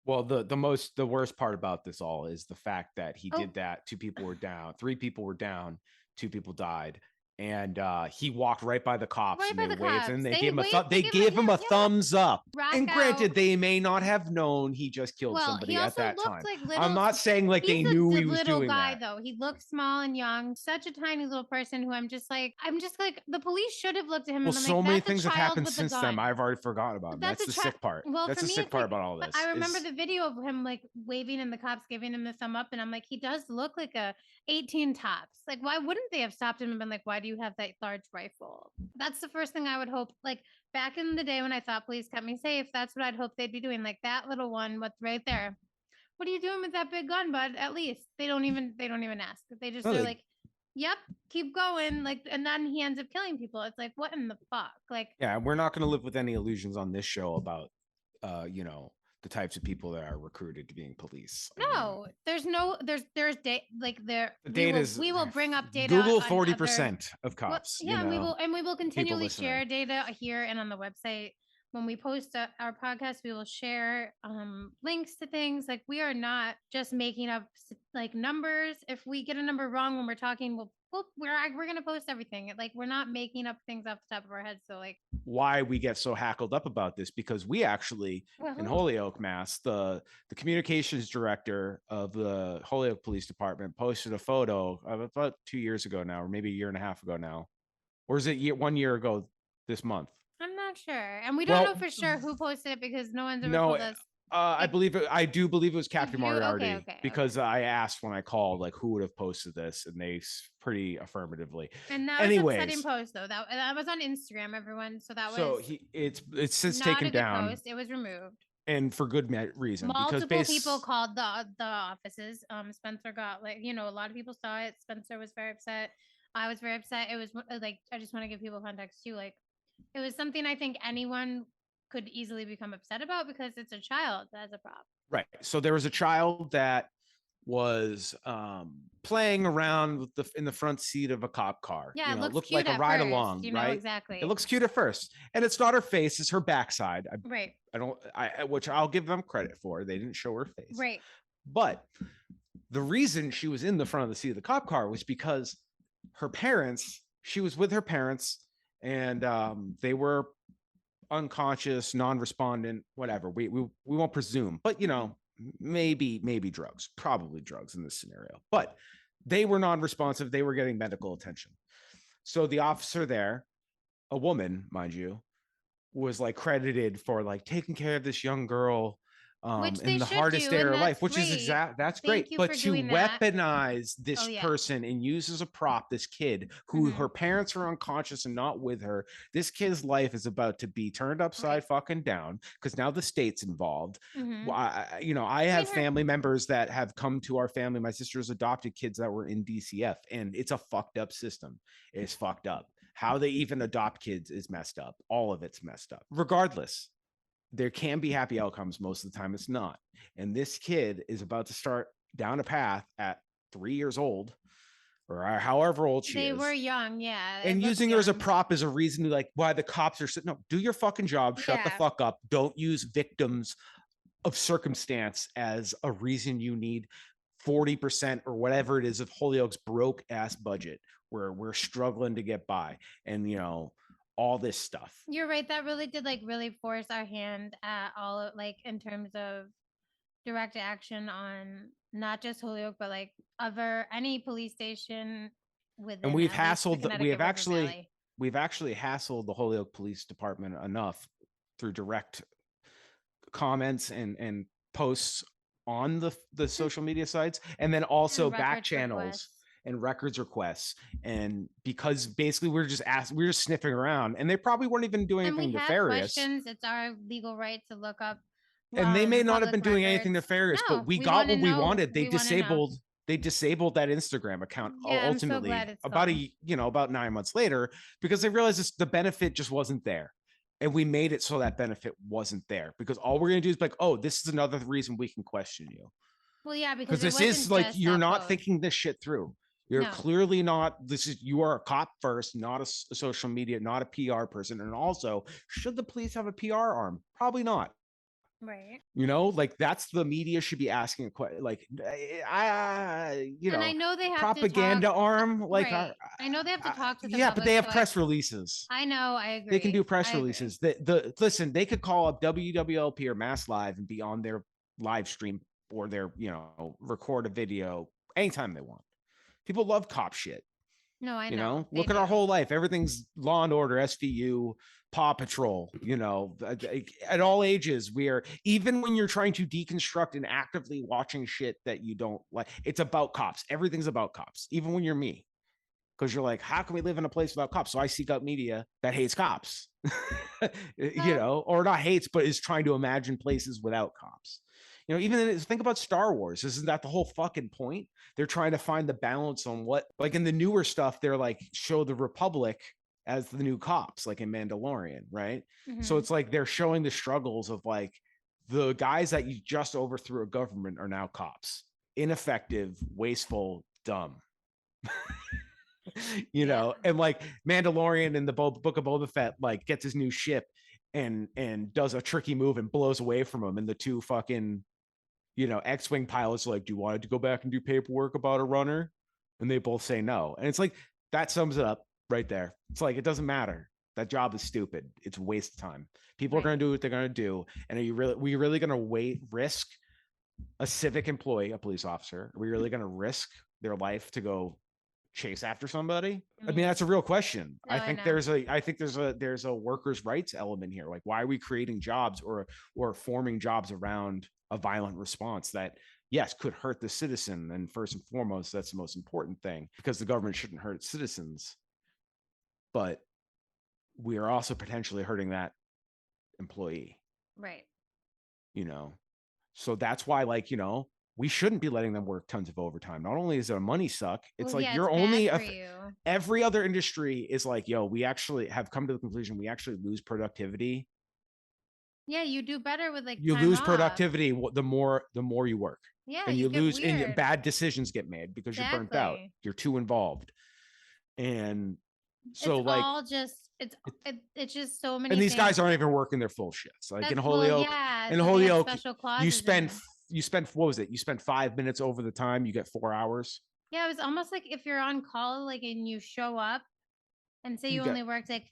Well, the worst part about this all is the fact that he did that. 2 people were down, 3 people were down, 2 people died. And he walked right by the cops and they waved and they gave him a thumbs up. And granted, they may not have known he just killed somebody at that time. I'm not saying they knew he was doing that. Though he looked small and young, such a tiny little person who I'm just like the police should have looked at him. Well, and so many things have happened since then. I've already forgotten about him. That's the sick part. Well, that's the sick part about all this. I remember the video of him waving and the cops giving him the thumb up, and I'm like, he does look like a 18 tops. Why wouldn't they have stopped him and been like, why do you have that large rifle? That's the first thing I would hope. Back in the day when I thought police kept me safe, that's what I'd hope they'd be doing. That little one, what's right there? What are you doing with that big gun, bud? At least they don't even ask. They just they're like, yep, keep going. And then he ends up killing people. It's what in the fuck? Yeah, we're not going to live with any illusions on this show about the types of people that are recruited to being police. No, there's data. The data is. We will bring up data. Google 40% of cops. And we will continually share data here and on the website. When we post our podcast, we will share links to things. We are not just making up numbers. If we get a number wrong when we're talking, we're gonna post everything. We're not making up things off the top of our heads. So why we get so hackled up about this, because we actually in Holyoke, Mass, the communications director of the Holyoke Police Department posted a photo of about 2 years ago now, or maybe a year and a half ago now, or is it 1 year ago this month? I'm not sure, and we don't know for sure who posted it because no one's ever told us. I do believe it was Captain Moriarty, because I asked when I called who would have posted this, and they pretty affirmatively. And that was an upsetting post though. That was on Instagram, everyone. So that was it's since taken down. Post. It was removed. and for good reason, because Multiple people called the offices. Spencer got like, a lot of people saw it. Spencer was very upset. I was very upset. It was like, I just want to give people context too. Like, it was something I think anyone could easily become upset about because it's a child as a prop. right. So there was a child that was playing around with in the front seat of a cop car. Yeah, it It looks looked cute like a at ride first, along, right? It exactly. looks cute at first, and it's not her face; it's her backside. Right. I don't, which I'll give them credit for. They didn't show her face, Right. but the reason she was in the front of the seat of the cop car was because her parents. She was with her parents, and they were unconscious, non-respondent, whatever. We won't presume, but maybe drugs, probably drugs in this scenario. But they were non-responsive. They were getting medical attention. So the officer there, a woman, mind you, was like credited for like taking care of this young girl Which in they the should hardest do, day of and her that's life, which is great. that's Thank great. you But for to doing that. weaponize this Oh, yeah. person and use as a prop this kid who Mhm. her parents are unconscious and not with her, this kid's life is about to be turned upside Right. fucking down because now the state's involved. Mhm. I have family members that have come to our family. My sister's adopted kids that were in DCF, and it's a fucked up system. It's fucked up. How they even adopt kids is messed up. All of it's messed up. Regardless, there can be happy outcomes. Most of the time, it's not. And this kid is about to start down a path at 3 years old or however old she They is. were young, yeah. And using her as a prop is a reason to like why the cops are sitting. No, do your fucking job. Shut the fuck up. Don't use victims of circumstance as a reason you need 40% or whatever it is of Holyoke's broke ass budget where we're struggling to get by. And all this stuff. You're right. That really did like really force our hand at all like in terms of direct action on not just Holyoke, but like any police station within And we've at least the hassled Connecticut River Valley. we've actually hassled the Holyoke Police Department enough through direct comments and posts on the social media sites, and then also back channels and records requests. And because basically we're just sniffing around, and they probably weren't even doing And we anything have nefarious. questions. It's our legal right to look up. And they may not have been doing anything records. nefarious, No, but we we got wanna what we know. wanted. We wanna know. They disabled that Instagram account Yeah, I'm so ultimately glad it's about gone. about 9 months later, because they realized the benefit just wasn't there. And we made it so that benefit wasn't there, because all we're going to do is like, oh, this is another reason we can question you. Well, yeah, Because because it this is wasn't like, just you're that not post. thinking this shit through. You're No. clearly not. You are a cop first, not a social media, not a PR person. And also, should the police have a PR arm? Probably not. Right. Like that's the media should be asking a question. Like, And I know they have propaganda to talk, arm. Like, right. I know they have to talk to the yeah, public, but they have so press releases. I know, I agree. They can do press I agree. releases. Listen, they could call up WWLP or Mass Live and be on their live stream or their record a video anytime they want. People love cop shit. No, I know. Look at our whole life. Everything's Law and Order, SVU, Paw Patrol. At all ages, even when you're trying to deconstruct and actively watching shit that you don't like, it's about cops. Everything's about cops, even when you're me. Because you're like, how can we live in a place without cops? So I seek out media that hates cops, or not hates, but is trying to imagine places without cops. Even think about Star Wars. Isn't that the whole fucking point? They're trying to find the balance on what, like in the newer stuff, they're like, show the Republic as the new cops, like in Mandalorian, right? So it's like they're showing the struggles of like the guys that you just overthrew a government are now cops. Ineffective, wasteful, dumb. And like Mandalorian in the Book of Boba Fett, like gets his new ship and does a tricky move and blows away from him, and the two fucking X-wing pilots are like, do you want to go back and do paperwork about a runner? And they both say no. And it's like, that sums it up right there. It's like, it doesn't matter. That job is stupid. It's a waste of time. People are going to do what they're going to do. And we really going to risk a civic employee, a police officer? Are we really going to risk their life to go chase after somebody? I mean, that's a real question. No, I think there's a workers' rights element here. Like, why are we creating jobs or forming jobs around a violent response that, yes, could hurt the citizen? And first and foremost, that's the most important thing, because the government shouldn't hurt citizens, but we are also potentially hurting that employee. Right. you know. So that's why, like, we shouldn't be letting them work tons of overtime. Not only is it a money suck, Well, it's like yeah, it's you're bad only for you. every other industry is like, yo, we actually have come to the conclusion we actually lose productivity. Yeah, you do better with like You time lose off. productivity the more you work, Yeah, and you you get lose, and weird. bad decisions get made because you're burnt out, Exactly. you're too involved. And It's so, like, all just it's just so and many these things. guys aren't even working their full shifts. Like in That's well, Holyoke, yeah. in So they have Holyoke, special you clauses in spend there. you spend what was it? You spend 5 minutes over the time, you get 4 hours. Yeah, it was almost like if you're on call, like, and you show up and say You you get only worked like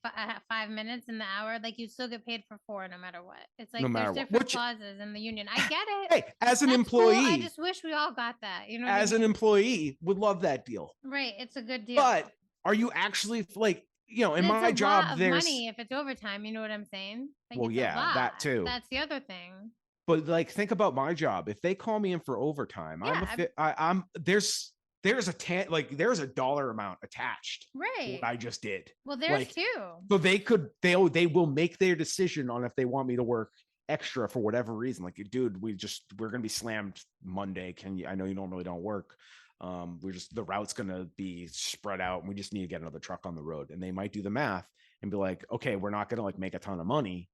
5 minutes in the hour, like you still get paid for four no matter what. It's no like there's matter what. different Which, clauses in the union. I get it. hey, That's cool. I just wish we all got that. You know what I as an mean? employee, would love that deal. Right. It's a good deal. But are you actually like, in And it's a my lot job, of there's, money if it's overtime. You know what I'm saying? Like well, it's a yeah, lot. that too. That's the other thing. But like, think about my job. If they call me in for overtime, Yeah. I'm there's there's a dollar amount attached to what Right. I just did. Well, there's Like, two. so they will make their decision on if they want me to work extra for whatever reason. Like, dude, we're gonna be slammed Monday. Can you? I know you normally don't work. The route's gonna be spread out, and we just need to get another truck on the road. And they might do the math and be like, okay, we're not gonna like make a ton of money,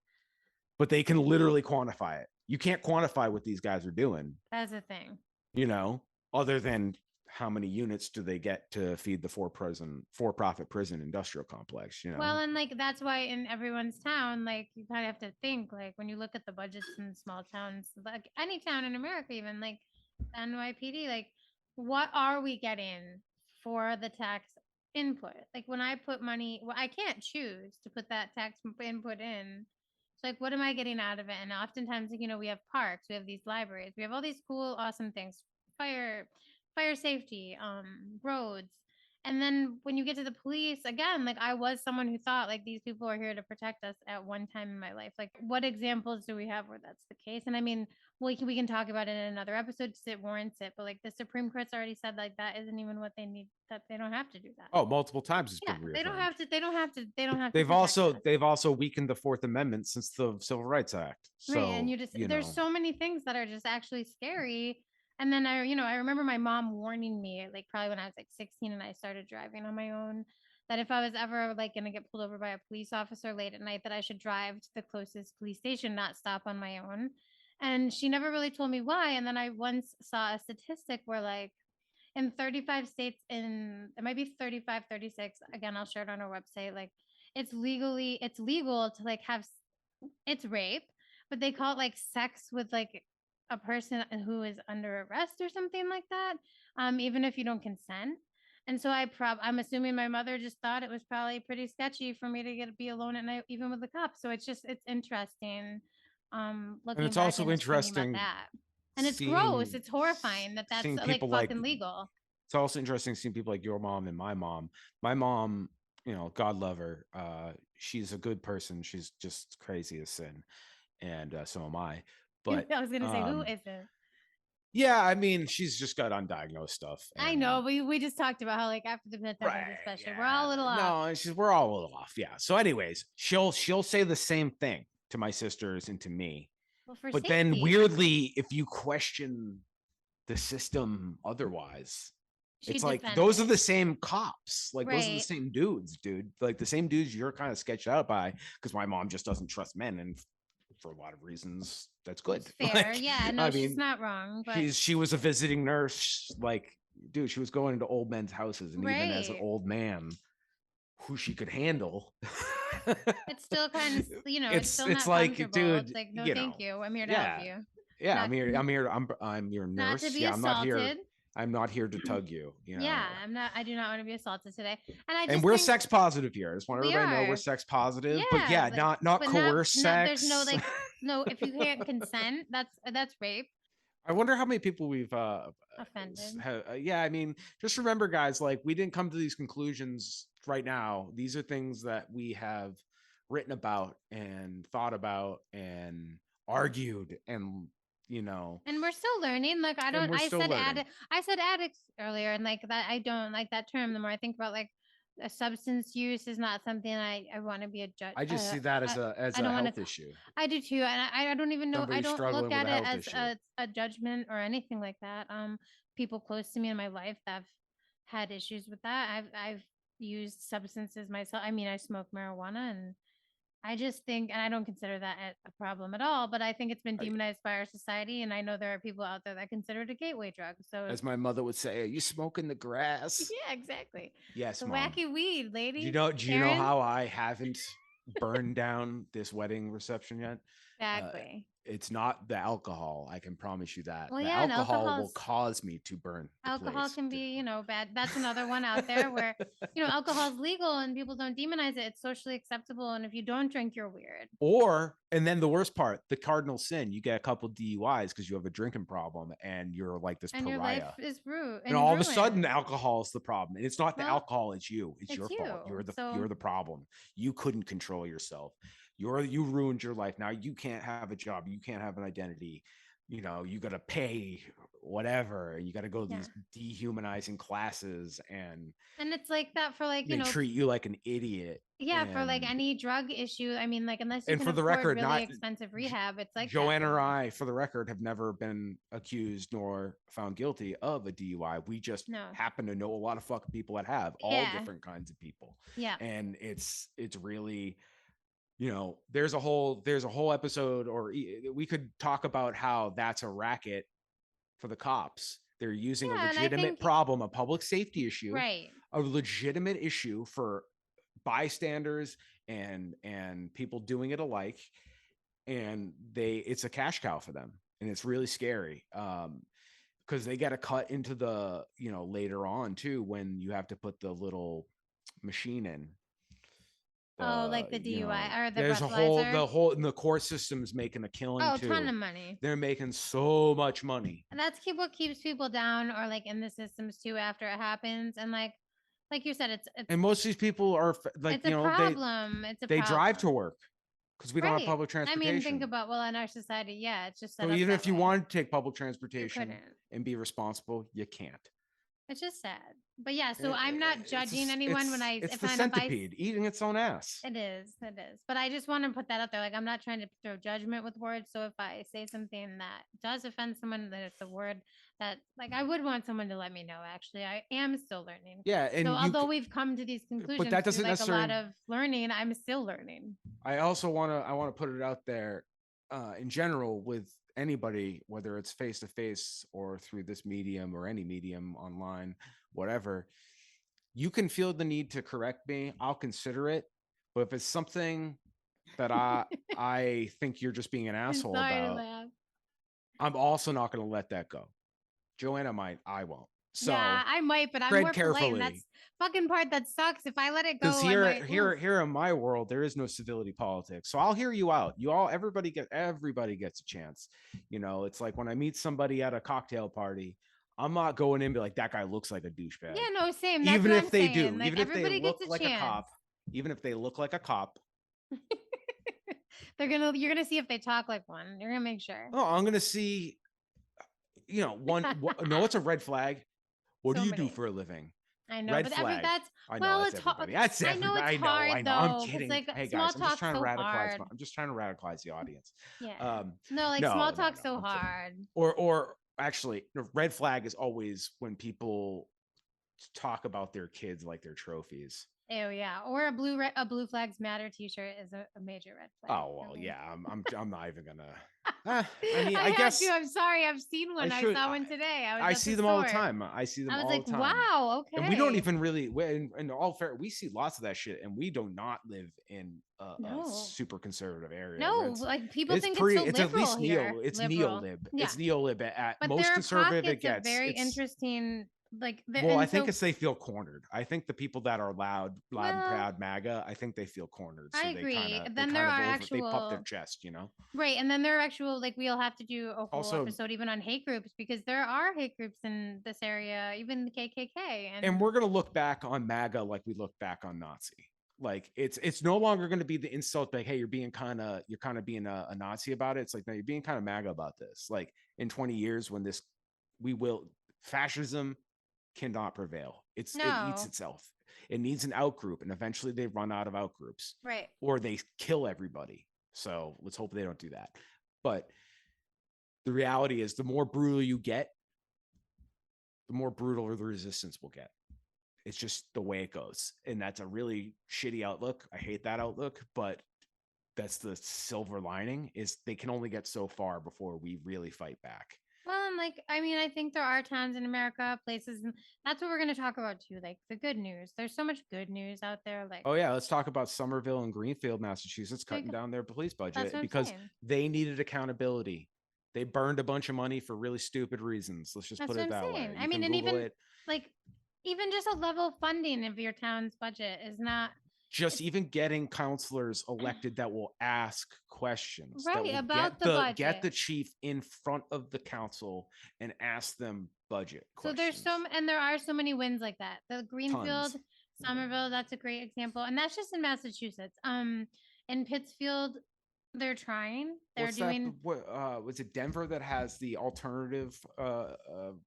but they can literally quantify it. You can't quantify what these guys are doing, That's the thing. you know, other than how many units do they get to feed the for-profit prison industrial complex, Well, and like that's why in everyone's town, like you kind of have to think, like when you look at the budgets in small towns, like any town in America, even like NYPD, like what are we getting for the tax input? Like when I put money, well, I can't choose to put that tax input in. So like, what am I getting out of it? And oftentimes, like, we have parks, we have these libraries, we have all these cool, awesome things, fire, fire safety, roads. And then when you get to the police, again, like I was someone who thought like these people are here to protect us at one time in my life. Like, what examples do we have where that's the case? And I mean, we can talk about it in another episode because it warrants it. But like the Supreme Court's already said like that isn't even what they need. That they don't have to do that. Oh, multiple times it's Yeah, been they don't reaffirmed. have to. They don't have to. They don't have to they've protect also us. they've also weakened the Fourth Amendment since the Civil Rights Act. Right. And So, you just, there's so many things that are just actually scary. And then I remember my mom warning me, like probably when I was like 16 and I started driving on my own, that if I was ever like going to get pulled over by a police officer late at night, that I should drive to the closest police station, not stop on my own. And she never really told me why. And then I once saw a statistic where like in 35 states, in it might be 35, 36, again, I'll share it on our website, like it's legal to like have it's rape, but they call it like sex with like a person who is under arrest or something like that, even if you don't consent. And so I'm assuming my mother just thought it was probably pretty sketchy for me to be alone at night, even with the cops. So it's interesting, and looking it's back also and just thinking about interesting that. And it's gross. seeing It's horrifying that that's seeing like people like fucking legal. it's also interesting seeing people like your mom and my mom. My mom, God love her. She's a good person. She's just crazy as sin, and so am I. But I was gonna say, who isn't? yeah, I mean, she's just got undiagnosed stuff, I and know. We just talked about how like after the pandemic, right, especially, we're all a yeah, little off. no, we're all a little off, yeah. So, anyways, she'll say the same thing to my sisters and to me, Well, for but then safety, weirdly, if you question the system otherwise, she it's like defends those are it. the same cops, like those are the Right. same dudes, dude, like the same dudes you're kind of sketched out by, because my mom just doesn't trust men, and for a lot of reasons that's good. It's fair. Like, Yeah, no, I she's mean, not wrong, but she was a visiting nurse, like, dude, she was going into old men's houses, and even as an right. old man who she could handle, It's still kind of, it's still it's not like, comfortable. It's dude, like, no, thank you. I'm here to help yeah, you. yeah, Not I'm your not to nurse, be yeah, assaulted. I'm not here to tug you, Yeah, I do not want to be assaulted today. And I and just we're think sex positive here. I just want we everybody to know we're are. sex positive, but Yeah, yeah, not but not coerced not there's no sex. like no, if you can't consent, that's rape. I wonder how many people we've Offended. yeah, I mean, just remember, guys, like, we didn't come to these conclusions right now. These are things that we have written about and thought about and argued, and And we're still learning. Like and we're still learning. I said addicts earlier, and like that I don't like that term. The more I think about like a substance use is not something I want to be a judge. I just see that as I a don't want health to. issue. I do too, and I don't even know. I Somebody don't look struggling with at a it health as issue. a judgment or anything like that. People close to me in my life that have had issues with that. I've used substances myself. I mean, I smoke marijuana, and I just think, and I don't consider that a problem at all. But I think it's been I- demonized by our society, and I know there are people out there that consider it a gateway drug. So, As my mother would say, "Are you smoking the grass?" yeah, exactly. Yes, The mom. wacky weed, lady. Do you know Karen. how I haven't burned down this wedding reception yet? Uh, Exactly. it's not the alcohol. I can promise you that. Well, The yeah, and alcohol will cause me to burn the alcohol place. can be, bad. That's another one out there where, alcohol is legal and people don't demonize it. It's socially acceptable. And if you don't drink, you're weird. And then the worst part, the cardinal sin, you get a couple DUIs because you have a drinking problem and you're like this And your life pariah. is rude And all of a sudden alcohol is the problem. And it's not the Well, alcohol, it's you. It's your it's fault. you. You're the problem. You couldn't control yourself. You ruined your life. Now you can't have a job. You can't have an identity. You got to pay whatever. You got to go to these dehumanizing classes and it's like that for like, they treat you like an idiot. yeah, for like any drug issue. I mean, like, unless you And can for the afford record, really expensive rehab, it's like Joanna or I, for the record, have never been accused nor found guilty of a DUI. We just happen to know a lot of fucking people that have all different kinds of people. Yeah. And it's really, there's a whole episode, or we could talk about how that's a racket for the cops. They're using a legitimate problem, a public safety issue, right? A legitimate issue for bystanders and people doing it alike, and it's a cash cow for them, and it's really scary because they got to cut into the later on too, when you have to put the little machine in. Like the DUI or the there's breathalyzer. The court system's making a killing too. A ton of money. They're making so much money, and that's what keeps people down, or like in the systems too after it happens. And like you said, it's and most of these people are like, it's a problem. They drive to work because we don't have public transportation. I mean, think about, well, in our society, yeah, it's just so even if you want to take public transportation and be responsible, you can't. It's just sad. But yeah, so I'm not judging anyone when it's the centipede eating its own ass. It is. But I just want to put that out there. Like, I'm not trying to throw judgment with words. So if I say something that does offend someone, that it's a word that, like, I would want someone to let me know. Actually, I am still learning. Yeah, and so although we've come to these conclusions, but that doesn't like necessarily a lot of learning, I'm still learning. I also want to put it out there in general with anybody, whether it's face to face or through this medium or any medium online, whatever. You can feel the need to correct me. I'll consider it. But if it's something that I think you're just being an asshole about, I'm also not going to let that go. Joanna might, I won't. So yeah, I might, but I'm more polite. And that's fucking part that sucks. If I let it go, because here in my world, there is no civility politics. So I'll hear you out. Everybody gets a chance. It's like when I meet somebody at a cocktail party, I'm not going in and be like, that guy looks like a douchebag. Yeah, no, same. That's even if they do, like, even if they look like a cop, even if they look like a cop. You're gonna see if they talk like one. You're gonna make sure. Oh, I'm gonna see. No, it's a red flag. What do you do for a living? I know, red but flag. That's I know, it's everybody. That's everybody. I know. I know. I'm kidding. Like, hey guys, I'm just trying to radicalize. Hard. I'm just trying to radicalize the audience. Yeah. Small talk's so hard. Or actually, red flag is always when people talk about their kids like they're trophies. Oh yeah, or a blue flags matter T-shirt is a major red flag. Oh well, yeah. I'm not even gonna. I guess. I'm sorry. I've seen one. I saw one today. I see them all the time. I was like, the time. Wow. Okay. And we don't even really. In all fair, we see lots of that shit, and we do not live in a super conservative area. No, like people think it's at least It's neolib. Yeah. It's neolib at but most conservative it gets. Very interesting. Like, I think it's they feel cornered. I think the people that are loud and proud MAGA, I think they feel cornered. So I agree. Then there are actual, they puff their chest, Right, and then there are actual, like, we'll have to do a whole episode even on hate groups, because there are hate groups in this area, even the KKK. And we're gonna look back on MAGA like we look back on Nazi. Like it's no longer going to be the insult, like, hey, you're kind of being a Nazi about it. It's like, no, you're being kind of MAGA about this. Like in 20 years, when fascism cannot prevail. It eats No. itself. It needs an outgroup, and eventually they run out of outgroups, Right. or they kill everybody. So let's hope they don't do that. But the reality is, the more brutal you get, the more brutal the resistance will get. It's just the way it goes, and that's a really shitty outlook. I hate that outlook, but that's the silver lining, is they can only get so far before we really fight back. Well, and like, I mean, I think there are towns in America, places, and that's what we're going to talk about too. Like the good news. There's so much good news out there. Like, Oh yeah, let's talk about Somerville and Greenfield, Massachusetts, there you cutting go. down their police That's budget what I'm because saying. they needed accountability. They burned a bunch of money for really stupid reasons. Let's just That's put what it I'm that saying. way. I You mean, can and Google even it. like, even just a level funding of your town's budget is not, Just it's even getting counselors elected that will ask questions, that right will about the get budget. the chief in front of the council and ask them budget So there's questions. and there are so many wins like that. The Greenfield, Tons. Somerville, that's a great example. And that's just in Massachusetts. In Pittsfield, they're trying. They're What's that? doing, What was it? Denver that has the alternative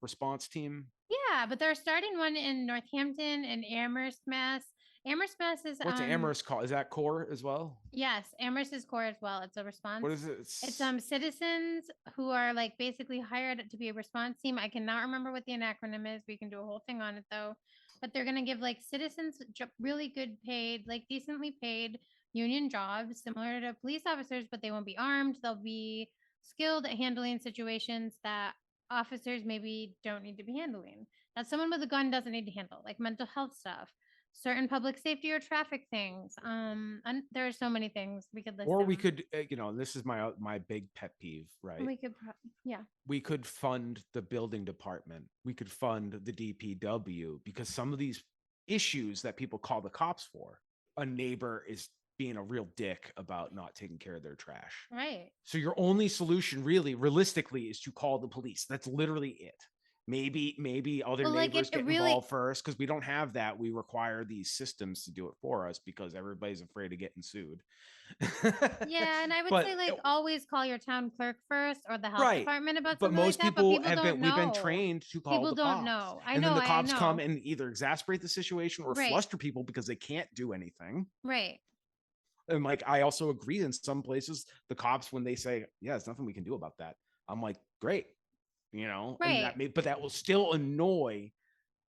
response team. yeah, but they're starting one in Northampton and Amherst, Mass. Amherst, Mass is What's Amherst called? Is that core as well? yes, Amherst is core as well. It's a response. What is it? It's citizens who are like basically hired to be a response team. I cannot remember what the acronym is. We can do a whole thing on it though. But they're gonna give like citizens really good paid, like decently paid union jobs similar to police officers, but they won't be armed. They'll be skilled at handling situations that officers maybe don't need to be handling. That someone with a gun doesn't need to handle, like mental health stuff, certain public safety or traffic things. And there are so many things we could list Or we them. could, this is my big pet peeve, right? We could, yeah, We could fund the building department. We could fund the DPW, because some of these issues that people call the cops for, a neighbor is being a real dick about not taking care of their trash. right. So your only solution, really, realistically, is to call the police. That's literally it. Maybe other Well, like neighbors it get really, involved first, because we don't have that. We require these systems to do it for us because everybody's afraid of getting sued. yeah. And I would say But like always call your town clerk first or the health right. department about But something like most that. But people people have don't been, we've been know. trained to call People the don't cops. know. I And then know. the I cops come know. and either exasperate the situation or Right. fluster people because they can't do anything. Right. And like, I also agree, in some places, the cops, when they say, yeah, there's nothing we can do about that, I'm like, great, and Right. but that will still annoy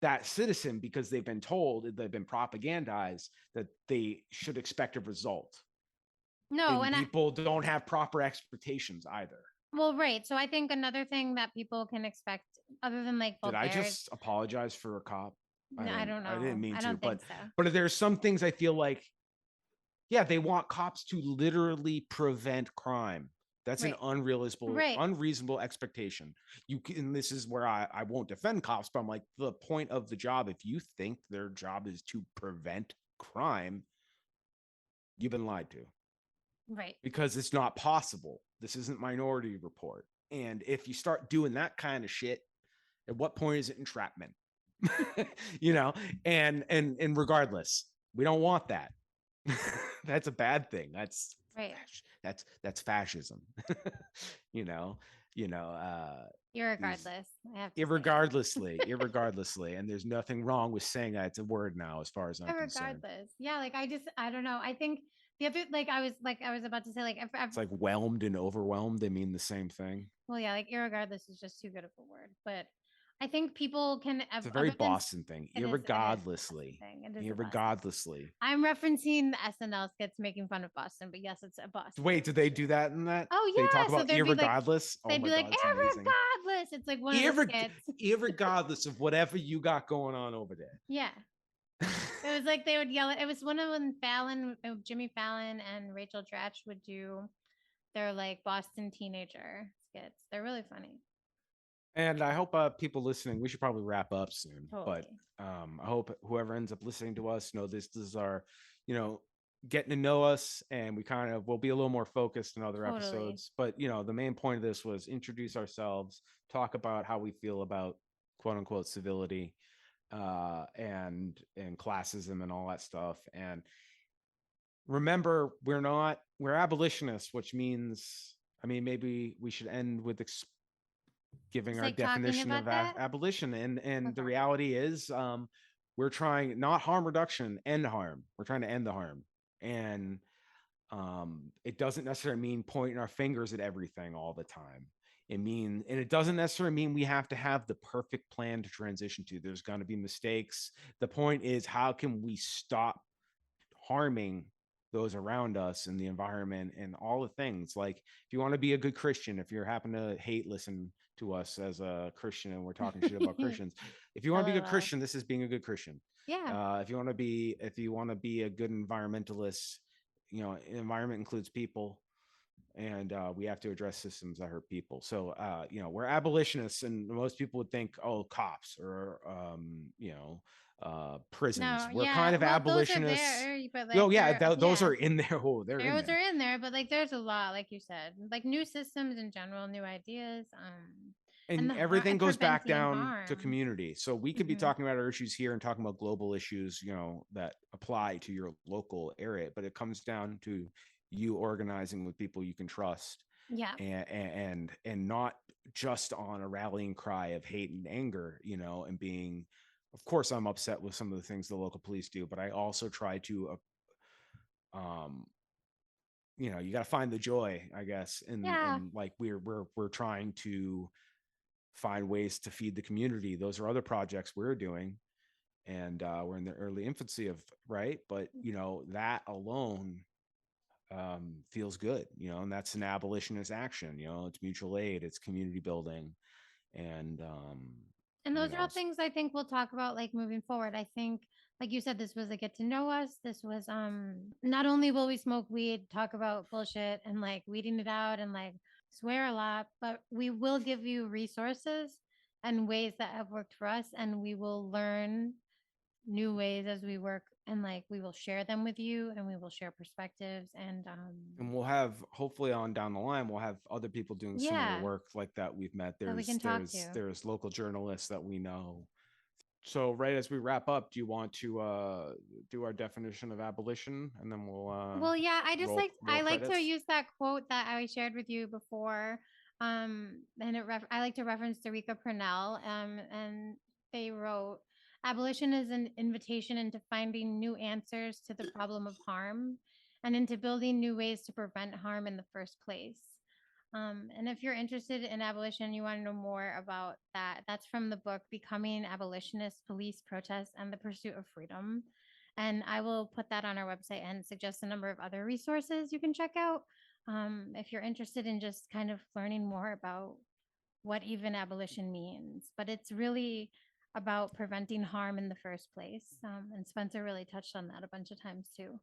that citizen, because they've been told, they've been propagandized that they should expect a result. No. And people don't have proper expectations either. Well, right. So I think another thing that people can expect, other than like Did I Voltaire's, just apologize for a cop? I don't I didn't know. mean I to, don't think so. but there's some things I feel like, yeah, they want cops to literally prevent crime. That's an Right. Right. unreasonable expectation. You can, this is where I won't defend cops, but I'm like, the point of the job, if you think their job is to prevent crime, you've been lied to, Right. because it's not possible. This isn't Minority Report. And if you start doing that kind of shit, at what point is it entrapment? you know, and regardless, we don't want that. That's a bad thing. Right. That's fascism. you know, Irregardless, I have to say irregardlessly, and there's nothing wrong with saying that. It's a word now, as far as I'm concerned. irregardless. Yeah, like I don't know. I think the other like I was about to say like It's like whelmed and overwhelmed, they mean the same thing. well yeah, like irregardless is just too good of a word. But I think people can It's a very other than Boston thing. it is a Boston Irregardlessly. thing. It is a Boston. Irregardlessly. I'm referencing the SNL skits making fun of Boston, but yes, it's a Boston. Wait, did they do that in that? Oh They yeah, talk so about there'd be like irregardless. Oh they'd my be like god, it's amazing. irregardless. It's like one of the skits. Irregardless of whatever you got going on over there. Yeah. It was like they would yell it. It was one of when Jimmy Fallon and Rachel Dratch would do their like Boston teenager skits. They're really funny. And I hope people listening, we should probably wrap up soon. Totally. But I hope whoever ends up listening to us know this is our, getting to know us, and we kind of will be a little more focused in other Totally. episodes. But the main point of this was introduce ourselves, talk about how we feel about quote unquote civility, and classism and all that stuff. And remember, we're abolitionists, which means, maybe we should end with giving Just our like talking definition of about that. abolition. And the Okay. reality is, we're trying not harm reduction, end harm. We're trying to end the harm. And it doesn't necessarily mean pointing our fingers at everything all the time. And it doesn't necessarily mean we have to have the perfect plan to transition to. There's going to be mistakes. The point is, how can we stop harming those around us and the environment and all the things? Like, if you want to be a good Christian, if you're happen to hate listen to us as a Christian and we're talking shit about Christians, if you want to be a good LOL. Christian, this is being a good Christian. Yeah. If you want to be a good environmentalist, environment includes people, and we have to address systems that hurt people. So we're abolitionists, and most people would think, oh, cops or prisons. No, We're kind yeah. of Well, those are abolitionists. there, but Oh like yeah, they're those yeah, are in there. Oh, they're in those are there. in there, but like there's a lot, like you said, like new systems in general, new ideas, and And the harm everything and goes back preventing down to harm. community. So we could be Hmm. talking about our issues here and talking about global issues, that apply to your local area, but it comes down to you organizing with people you can trust, Yeah. and not just on a rallying cry of hate and anger, and being, of course, I'm upset with some of the things the local police do, but I also try to um you got to find the joy, I guess, Yeah. and like we're trying to find ways to feed the community. Those are other projects we're doing, and we're in the early infancy of, right, but that alone feels good, and that's an abolitionist action. It's mutual aid, it's community building, and And you those are all know things I think we'll talk about like moving forward. I think like you said, this was a get to know us. This was not only will we smoke weed, talk about bullshit and like weeding it out and like swear a lot, but we will give you resources and ways that have worked for us, and we will learn new ways as we work, and like we will share them with you, and we will share perspectives and and we'll have, hopefully, on down the line, we'll have other people doing similar yeah, work like that we've met. that we there's can talk there's to. there's local journalists that we know. So right as we wrap up, do you want to do our definition of abolition, and then we'll Well, yeah, roll I roll like to credits? use that quote that I shared with you before. And I like to reference Derica Purnell. And they wrote, "Abolition is an invitation into finding new answers to the problem of harm, and into building new ways to prevent harm in the first place." And if you're interested in abolition, you want to know more about that, that's from the book Becoming Abolitionist: Police, Protest, and the Pursuit of Freedom. And I will put that on our website and suggest a number of other resources you can check out, if you're interested in just kind of learning more about what even abolition means. But it's really about preventing harm in the first place. And Spencer really touched on that a bunch of times too.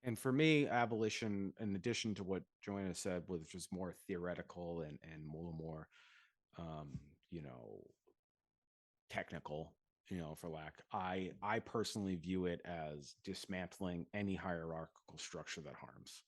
And for me, abolition, in addition to what Joanna said, was just more theoretical and a little more, um, you know, technical. For lack, I personally view it as dismantling any hierarchical structure that harms.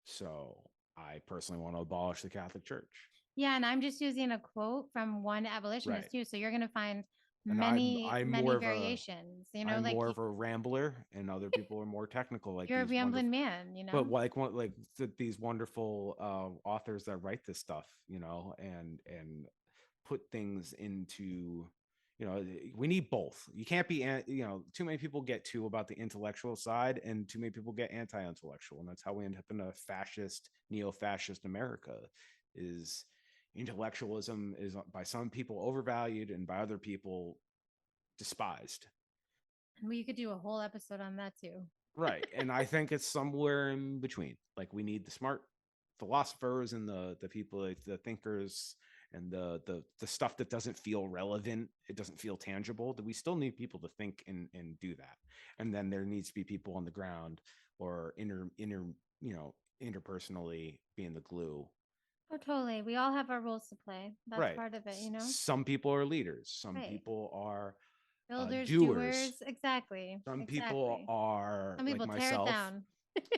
So I personally want to abolish the Catholic Church. Yeah, and I'm just using a quote from one Right. abolitionist too. So you're going to find And I'm many, I'm more many of a variations. I'm Like more of a rambler, and other people are more technical, like you're a these rambling wonderful, man, but like these wonderful authors that write this stuff, and put things into, we need both. You can't be, too many people get too about the intellectual side, and too many people get anti-intellectual, and that's how we end up in a fascist, neo-fascist America. Is intellectualism is by some people overvalued and by other people despised. And we could do a whole episode on that too. Right. And I think it's somewhere in between. Like, we need the smart philosophers and the people, like the thinkers, and the stuff that doesn't feel relevant, it doesn't feel tangible. That we still need people to think and do that. And then there needs to be people on the ground, or interpersonally being the glue. Oh, totally. We all have our roles to play. That's Right. part of it, Some people are leaders. Some Right. people are Builders, doers. doers. Exactly. Some people Exactly. are Some like people tear it myself. down.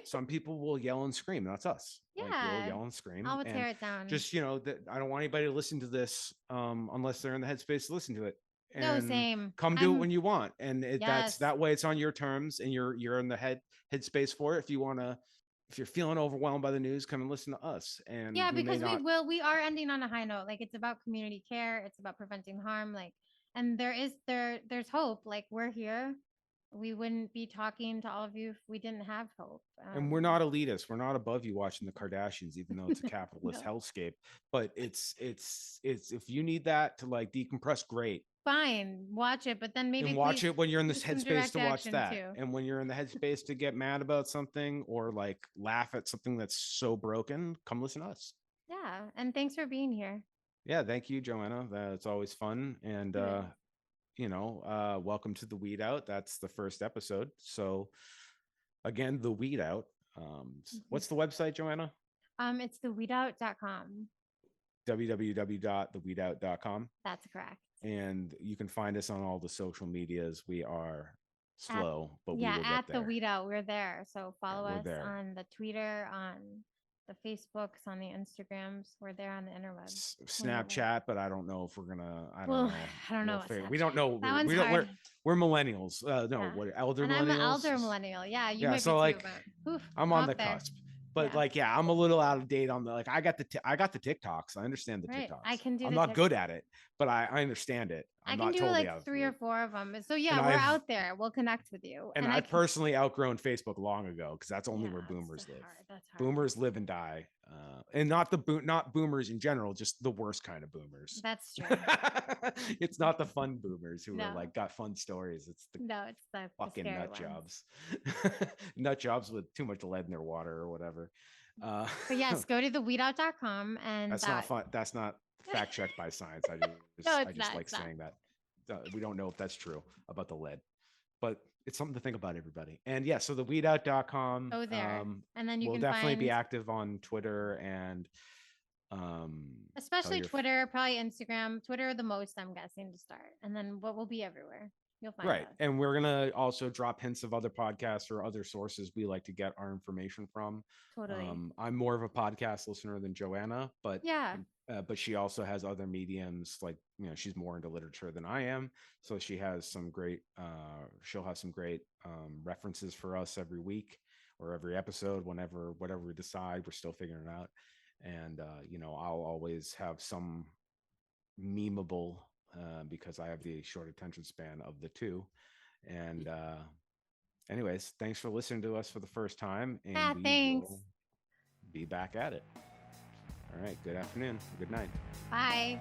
Some people will yell and scream. That's us. Like, we'll Yeah. yell and I scream. will And tear it down. just, that I don't want anybody to listen to this unless they're in the headspace to listen to it. No, And same. come do it when you want. And that's Yes. that way, it's on your terms, and you're in the headspace for it. If you want to if you're feeling overwhelmed by the news, come and listen to us. And Yeah, we may because not. we are ending on a high note. Like it's about community care, it's about preventing harm. Like, and there's hope. Like we're here. We wouldn't be talking to all of you if we didn't have hope. And we're not elitist. We're not above you watching the Kardashians, even though it's a capitalist No. hellscape. But it's if you need that to like decompress, great. Fine, watch it, but then maybe And watch please it when you're in this use some headspace direct to watch action that. too. And when you're in the headspace to get mad about something or like laugh at something that's so broken, come listen to us. Yeah, and thanks for being here. Yeah, thank you, Joanna. That's always fun. And It is. welcome to the Weed Out. That's the first episode. So again, the Weed Out. What's the website, Joanna? It's theweedout.com. www.theweedout.com. That's correct. And you can find us on all the social medias. We are slow, but we Yeah, will get at the there. Weed Out, we're there. So follow we're us there. on the Twitter, on the Facebooks, on the Instagrams. We're there on the interwebs. Snapchat, but I don't know if we're gonna. I don't Well, know. I don't know. We don't know. That one's we don't. hard. We're millennials. No, Yeah. what elder And millennials? I'm an elder millennial. Yeah, you Yeah, might so be like, too, but oof, I'm we're on out the there. cusp. But Yeah. like, yeah, I'm a little out of date on the like. I got the TikToks. I understand the Right. TikToks. I can do I'm the not good at it, but I understand it. I I'm can not do totally like out of 3 the or loop. 4 of them. So yeah, And we're I've- out there. We'll connect with you. And I've personally outgrown Facebook long ago because that's only where Yeah, boomers it's live. hard. That's hard. Boomers live and die, and not not boomers in general, just the worst kind of boomers. That's true. It's not the fun boomers who are No. like got fun stories. It's the No, it's the fucking scary nut ones. jobs, nut jobs with too much lead in their water or whatever. But yes, go to theweedout.com and that's not fun. That's not fact checked by science. I No, just it's not, like it's not. saying that. We don't know if that's true about the lead, but it's something to think about, everybody. And yeah, so theweedout.com. Go there. And then you we'll can definitely find be active on Twitter and especially Twitter, probably Instagram. Twitter the most, I'm guessing, to start. And then what will be everywhere. You'll find right. us. And we're gonna also drop hints of other podcasts or other sources we like to get our information from. Totally. I'm more of a podcast listener than Joanna, but yeah. But she also has other mediums, like she's more into literature than I am, so she has some great she'll have some great references for us every week or every episode, whatever we decide. We're still figuring it out. And I'll always have some memeable because I have the short attention span of the two. And anyways, thanks for listening to us for the first time, and we will be back at it. All right. Good afternoon. Good night. Bye.